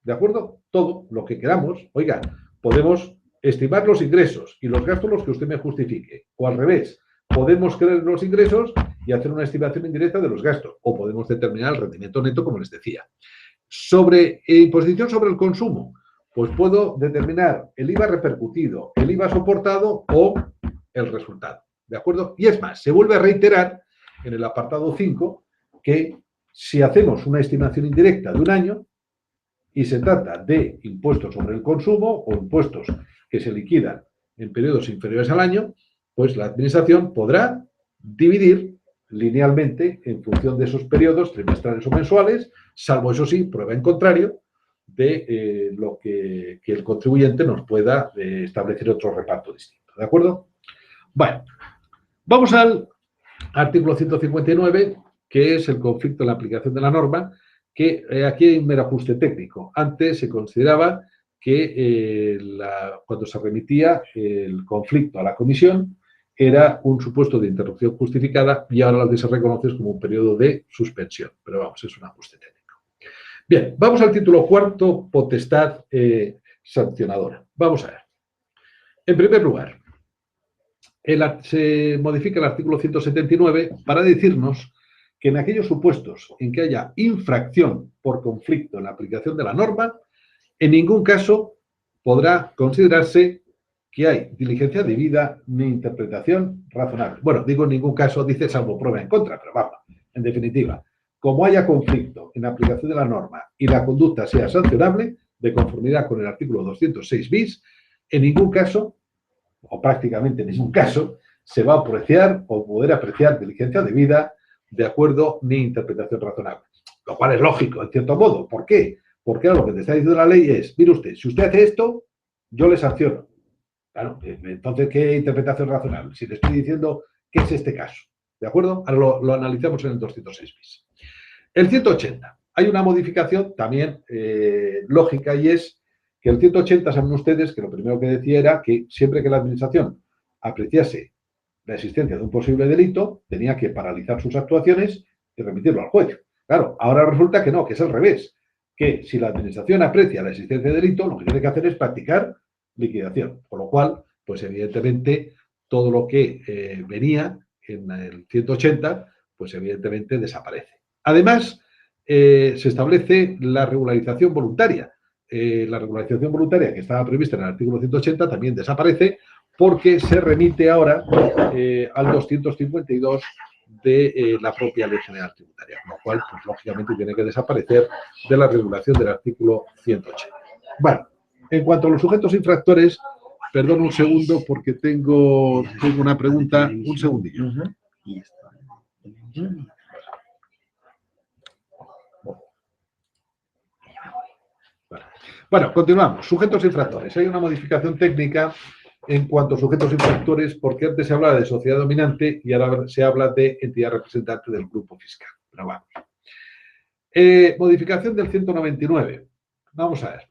¿De acuerdo? Todo lo que queramos. Oiga, podemos estimar los ingresos y los gastos los que usted me justifique. O al revés, podemos crear los ingresos y hacer una estimación indirecta de los gastos. O podemos determinar el rendimiento neto, como les decía. Sobre imposición sobre el consumo, pues puedo determinar el IVA repercutido, el IVA soportado o el resultado. ¿De acuerdo? Y es más, se vuelve a reiterar en el apartado 5 que si hacemos una estimación indirecta de un año y se trata de impuestos sobre el consumo o impuestos que se liquidan en periodos inferiores al año, pues la administración podrá dividir linealmente en función de esos periodos trimestrales o mensuales, salvo, eso sí, prueba en contrario de lo que el contribuyente nos pueda establecer otro reparto distinto. ¿De acuerdo? Bueno, vamos al artículo 159, que es el conflicto en la aplicación de la norma, que aquí hay un mero ajuste técnico. Antes se consideraba que cuando se remitía el conflicto a la comisión era un supuesto de interrupción justificada y ahora lo que se reconoce es como un periodo de suspensión. Pero vamos, es un ajuste técnico. Bien, vamos al título cuarto, potestad sancionadora. Vamos a ver. En primer lugar, se modifica el artículo 179 para decirnos que en aquellos supuestos en que haya infracción por conflicto en la aplicación de la norma, en ningún caso podrá considerarse que hay diligencia debida ni interpretación razonable. Bueno, digo en ningún caso, dice salvo prueba en contra, pero vamos, en definitiva, como haya conflicto en la aplicación de la norma y la conducta sea sancionable, de conformidad con el artículo 206 bis, en ningún caso, o prácticamente en ningún caso, se va a apreciar o poder apreciar diligencia debida de acuerdo ni interpretación razonable. Lo cual es lógico, en cierto modo. ¿Por qué? Porque ahora lo que te está diciendo la ley es, mire usted, si usted hace esto, yo le sanciono. Claro, entonces, ¿qué interpretación razonable? Si le estoy diciendo que es este caso. ¿De acuerdo? Ahora lo analizamos en el 206 bis. El 180. Hay una modificación también lógica, y es que el 180, saben ustedes que lo primero que decía era que siempre que la administración apreciase la existencia de un posible delito, tenía que paralizar sus actuaciones y remitirlo al juez. Claro, ahora resulta que no, que es al revés, que si la administración aprecia la existencia de delito, lo que tiene que hacer es practicar liquidación, con lo cual, pues evidentemente, todo lo que venía en el 180, pues evidentemente desaparece. Además, se establece la regularización voluntaria. La regularización voluntaria que estaba prevista en el artículo 180 también desaparece porque se remite ahora al 252 de la propia Ley General Tributaria, lo cual, pues lógicamente, tiene que desaparecer de la regulación del artículo 180. Bueno, en cuanto a los sujetos infractores, perdón un segundo porque tengo una pregunta, un segundillo. Bueno, continuamos. Sujetos infractores. Hay una modificación técnica en cuanto a sujetos infractores, porque antes se hablaba de sociedad dominante y ahora se habla de entidad representante del grupo fiscal. Pero vamos. Modificación del 199. Vamos a ver.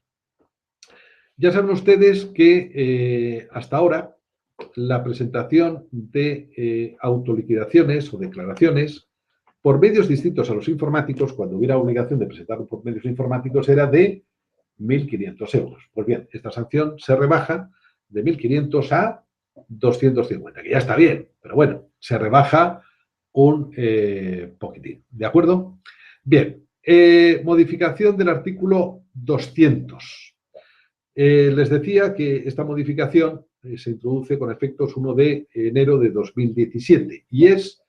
Ya saben ustedes que hasta ahora la presentación de autoliquidaciones o declaraciones por medios distintos a los informáticos, cuando hubiera obligación de presentarlo por medios informáticos, era de 1.500 euros. Pues bien, esta sanción se rebaja de 1.500 a 250, que ya está bien, pero bueno, se rebaja un poquitín. ¿De acuerdo? Bien, modificación del artículo 200. Les decía que esta modificación se introduce con efectos 1 de enero de 2017 y es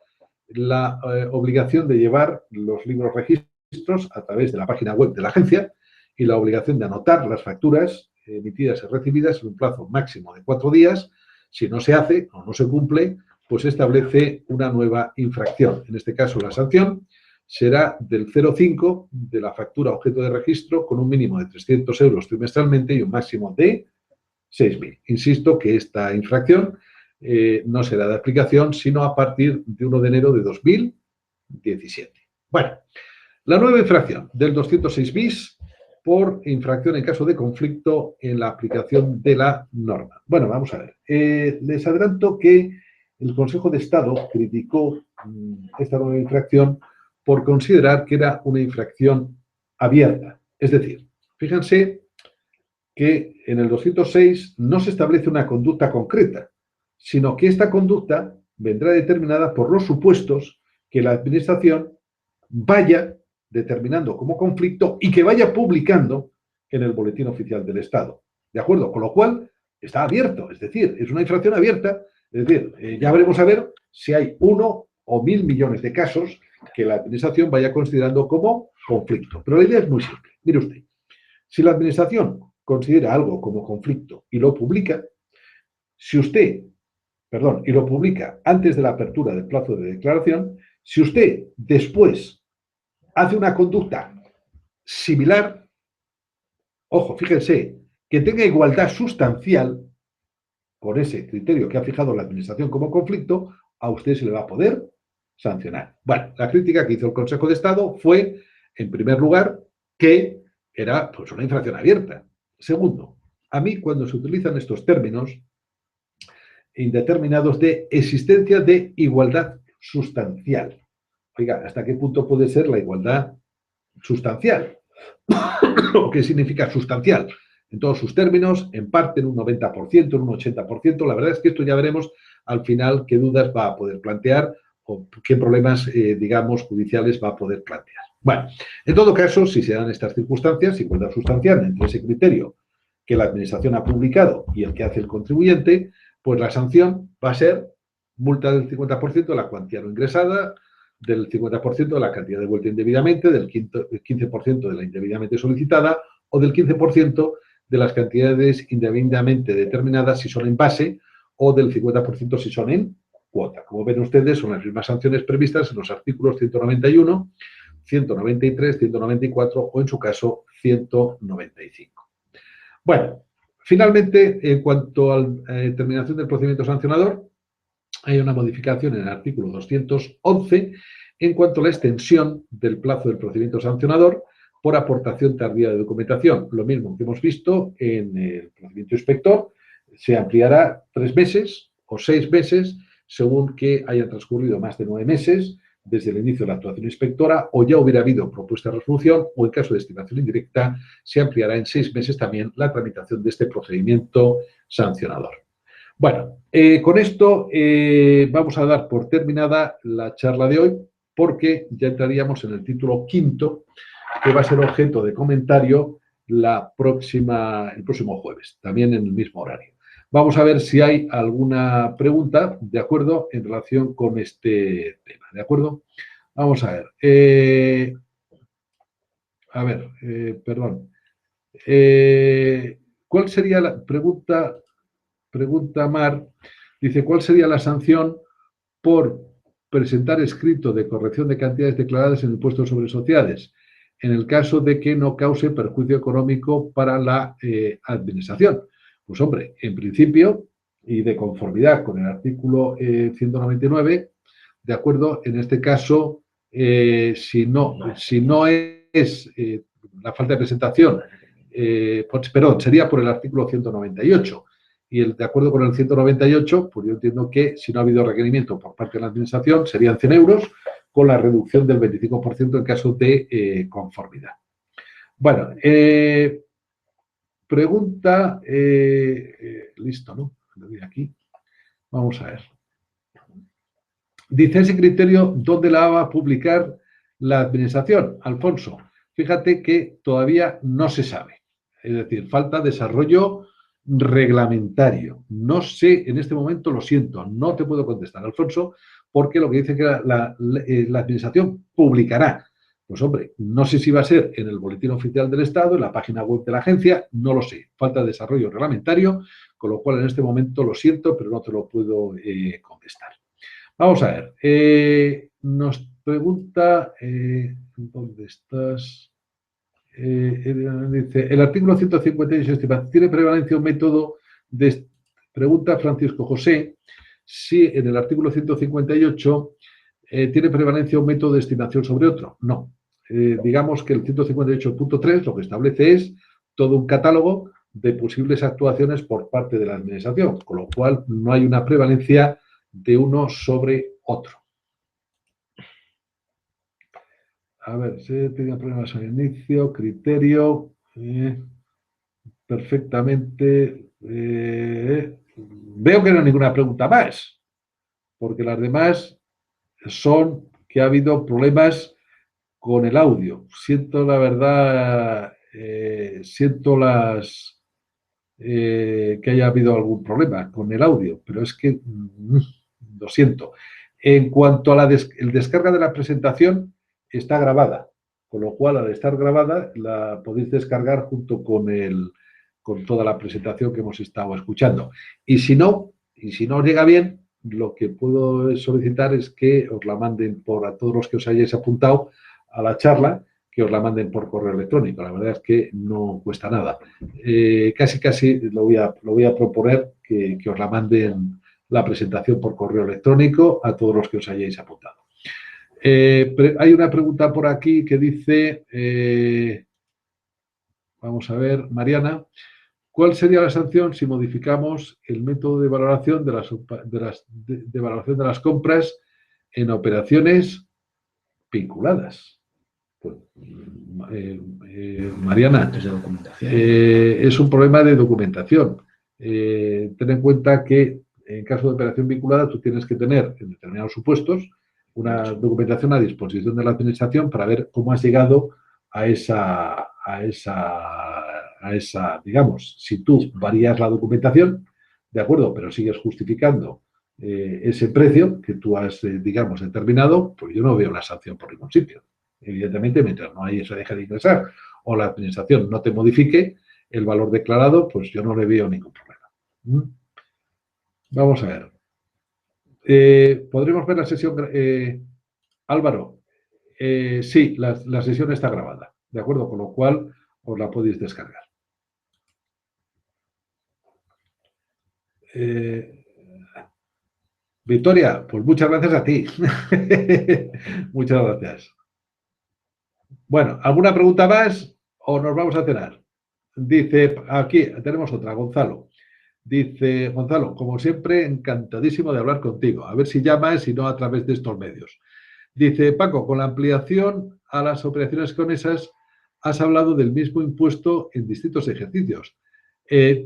la obligación de llevar los libros registros a través de la página web de la agencia y la obligación de anotar las facturas emitidas y recibidas en un plazo máximo de 4 días. Si no se hace o no se cumple, pues establece una nueva infracción. En este caso, la sanción será del 0,5 de la factura objeto de registro con un mínimo de 300 euros trimestralmente y un máximo de 6.000. Insisto que esta infracción no será de aplicación sino a partir de 1 de enero de 2017. Bueno, la nueva infracción del 206 bis por infracción en caso de conflicto en la aplicación de la norma. Bueno, vamos a ver. Les adelanto que el Consejo de Estado criticó esta nueva infracción por considerar que era una infracción abierta. Es decir, fíjense que en el 206 no se establece una conducta concreta, sino que esta conducta vendrá determinada por los supuestos que la Administración vaya determinando como conflicto y que vaya publicando en el Boletín Oficial del Estado. ¿De acuerdo? Con lo cual, está abierto, es decir, es una infracción abierta, es decir, ya veremos a ver si hay 1 o 1.000 millones de casos que la Administración vaya considerando como conflicto. Pero la idea es muy simple. Mire usted, si la Administración considera algo como conflicto y lo publica, y lo publica antes de la apertura del plazo de declaración, si usted después hace una conducta similar, ojo, fíjense, que tenga igualdad sustancial con ese criterio que ha fijado la Administración como conflicto, a usted se le va a poder sancionar. Bueno, la crítica que hizo el Consejo de Estado fue, en primer lugar, que era pues, una infracción abierta. Segundo, a mí cuando se utilizan estos términos indeterminados de existencia de igualdad sustancial. Oiga, ¿hasta qué punto puede ser la igualdad sustancial? ¿O qué significa sustancial? En todos sus términos, en parte en un 90%, en un 80%. La verdad es que esto ya veremos al final qué dudas va a poder plantear o qué problemas, digamos, judiciales va a poder plantear. Bueno, en todo caso, si se dan estas circunstancias, igualdad sustancial entre ese criterio que la Administración ha publicado y el que hace el contribuyente, pues la sanción va a ser multa del 50% de la cuantía no ingresada, del 50% de la cantidad devuelta indebidamente, del 15% de la indebidamente solicitada o del 15% de las cantidades indebidamente determinadas si son en base o del 50% si son en cuota. Como ven ustedes, son las mismas sanciones previstas en los artículos 191, 193, 194 o, en su caso, 195. Bueno, finalmente, en cuanto a la terminación del procedimiento sancionador, hay una modificación en el artículo 211 en cuanto a la extensión del plazo del procedimiento sancionador por aportación tardía de documentación. Lo mismo que hemos visto en el procedimiento inspector, se ampliará 3 meses o 6 meses según que hayan transcurrido más de 9 meses desde el inicio de la actuación inspectora o ya hubiera habido propuesta de resolución o en caso de estimación indirecta se ampliará en 6 meses también la tramitación de este procedimiento sancionador. Bueno, con esto vamos a dar por terminada la charla de hoy porque ya entraríamos en el título quinto que va a ser objeto de comentario el próximo jueves, también en el mismo horario. Vamos a ver si hay alguna pregunta, ¿de acuerdo?, en relación con este tema, ¿de acuerdo? Vamos a ver. Perdón. ¿Cuál sería la pregunta? Pregunta Mar. Dice, ¿cuál sería la sanción por presentar escrito de corrección de cantidades declaradas en el impuesto sobre sociedades, en el caso de que no cause perjuicio económico para la administración? Pues hombre, en principio, y de conformidad con el artículo 199, de acuerdo, en este caso, si no es la falta de presentación, perdón, sería por el artículo 198. Y de acuerdo con el 198, pues yo entiendo que si no ha habido requerimiento por parte de la administración, serían 100 euros con la reducción del 25% en caso de conformidad. Bueno, pregunta, listo, ¿no? Lo doy aquí. Vamos a ver. Dice ese criterio, ¿dónde la va a publicar la administración? Alfonso, fíjate que todavía no se sabe. Es decir, falta desarrollo reglamentario. No sé, en este momento lo siento, no te puedo contestar, Alfonso, porque lo que dice que la administración publicará. Pues hombre, no sé si va a ser en el Boletín Oficial del Estado, en la página web de la agencia, no lo sé. Falta desarrollo reglamentario, con lo cual en este momento lo siento, pero no te lo puedo contestar. Vamos a ver. Nos pregunta, ¿dónde estás? Dice, el artículo 156 ¿tiene prevalencia un método de... Pregunta Francisco José si en el artículo 158 tiene prevalencia un método de estimación sobre otro. No. Digamos que el 158.3 lo que establece es todo un catálogo de posibles actuaciones por parte de la administración, con lo cual no hay una prevalencia de uno sobre otro. A ver, si tenía problemas al inicio, criterio, perfectamente. Veo que no hay ninguna pregunta más, porque las demás son que ha habido problemas con el audio. Siento la verdad, siento que haya habido algún problema con el audio, pero es que lo siento. En cuanto a el descarga de la presentación, está grabada, con lo cual al estar grabada la podéis descargar junto con toda la presentación que hemos estado escuchando. Y si no os llega bien, lo que puedo solicitar es que os la manden a todos los que os hayáis apuntado a la charla, que os la manden por correo electrónico. La verdad es que no cuesta nada. Casi lo voy a proponer que os la manden la presentación por correo electrónico a todos los que os hayáis apuntado. Hay una pregunta por aquí que dice, vamos a ver, Mariana, ¿cuál sería la sanción si modificamos el método de valoración de valoración de las compras en operaciones vinculadas? Pues, Mariana, es un problema de documentación. Ten en cuenta que en caso de operación vinculada tú tienes que tener en determinados supuestos una documentación a disposición de la administración para ver cómo has llegado a esa, digamos, si tú varías la documentación, de acuerdo, pero sigues justificando ese precio que tú has, digamos, determinado, pues yo no veo la sanción por ningún sitio. Evidentemente, mientras no hay se deje de ingresar o la administración no te modifique el valor declarado, pues yo no le veo ningún problema. Vamos a ver. ¿Podremos ver la sesión? Álvaro, sí, la sesión está grabada, ¿de acuerdo? Con lo cual os la podéis descargar. Victoria, pues muchas gracias a ti. Muchas gracias. Bueno, ¿alguna pregunta más o nos vamos a cenar? Dice, aquí tenemos otra, Gonzalo. Dice, Gonzalo, como siempre, encantadísimo de hablar contigo. A ver si llamas y no a través de estos medios. Dice, Paco, con la ampliación a las operaciones conexas, has hablado del mismo impuesto en distintos ejercicios.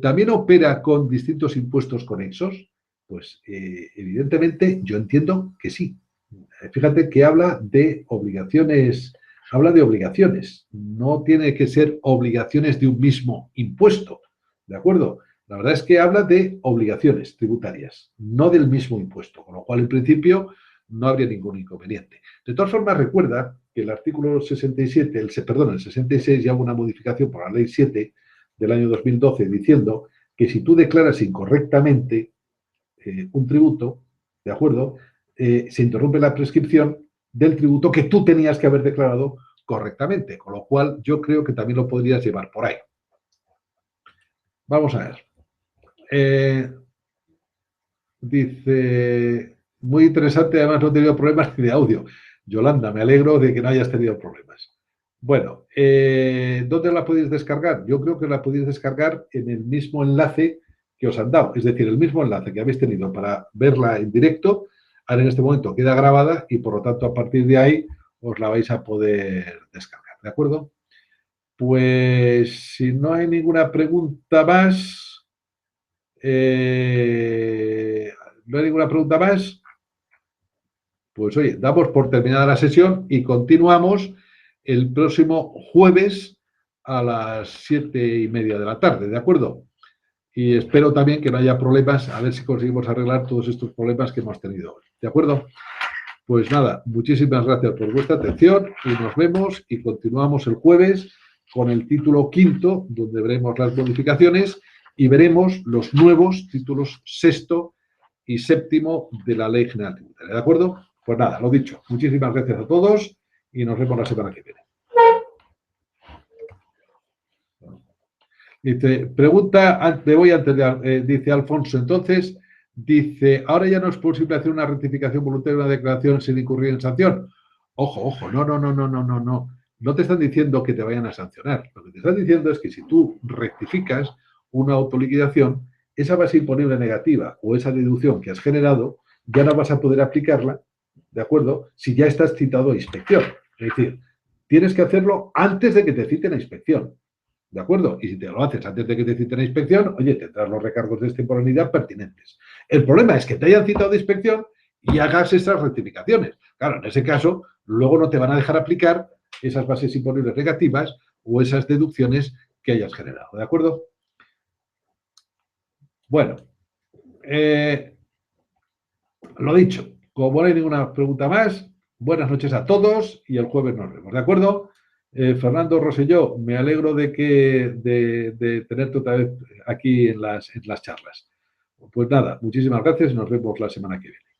¿También opera con distintos impuestos conexos? Pues evidentemente yo entiendo que sí. Fíjate que habla de obligaciones, no tiene que ser obligaciones de un mismo impuesto, ¿de acuerdo? La verdad es que habla de obligaciones tributarias, no del mismo impuesto, con lo cual en principio no habría ningún inconveniente. De todas formas, recuerda que el artículo 67, el 66, ya hubo una modificación por la ley 7 del año 2012 diciendo que si tú declaras incorrectamente un tributo, ¿de acuerdo? Se interrumpe la prescripción del tributo que tú tenías que haber declarado correctamente, con lo cual yo creo que también lo podrías llevar por ahí. Vamos a ver. Dice, muy interesante, además no he tenido problemas ni de audio. Yolanda, me alegro de que no hayas tenido problemas. Bueno, ¿dónde la podéis descargar? Yo creo que la podéis descargar en el mismo enlace que os han dado, es decir, el mismo enlace que habéis tenido para verla en directo, ahora en este momento queda grabada y por lo tanto a partir de ahí os la vais a poder descargar, ¿de acuerdo? Pues si no hay ninguna pregunta más, no hay ninguna pregunta más, pues oye, damos por terminada la sesión y continuamos el próximo jueves a las 7:30 de la tarde, ¿de acuerdo? Y espero también que no haya problemas, a ver si conseguimos arreglar todos estos problemas que hemos tenido hoy, ¿de acuerdo? Pues nada, muchísimas gracias por vuestra atención y nos vemos y continuamos el jueves con el título quinto, donde veremos las modificaciones y veremos los nuevos títulos sexto y séptimo de la Ley General Tributaria, ¿de acuerdo? Pues nada, lo dicho, muchísimas gracias a todos y nos vemos la semana que viene. Dice, pregunta, me voy antes de, dice Alfonso, entonces, dice, ahora ya no es posible hacer una rectificación voluntaria de una declaración sin incurrir en sanción. Ojo, no. No te están diciendo que te vayan a sancionar. Lo que te están diciendo es que si tú rectificas una autoliquidación, esa base imponible negativa o esa deducción que has generado, ya no vas a poder aplicarla, ¿de acuerdo? Si ya estás citado a inspección. Es decir, tienes que hacerlo antes de que te citen a inspección. ¿De acuerdo? Y si te lo haces antes de que te citen a inspección, oye, tendrás los recargos de extemporaneidad pertinentes. El problema es que te hayan citado de inspección y hagas esas rectificaciones. Claro, en ese caso, luego no te van a dejar aplicar esas bases imponibles negativas o esas deducciones que hayas generado. ¿De acuerdo? Bueno, lo dicho, como no hay ninguna pregunta más, buenas noches a todos y el jueves nos vemos. ¿De acuerdo? Fernando Rosselló, me alegro de tenerte otra vez aquí en las charlas. Pues nada, muchísimas gracias y nos vemos la semana que viene.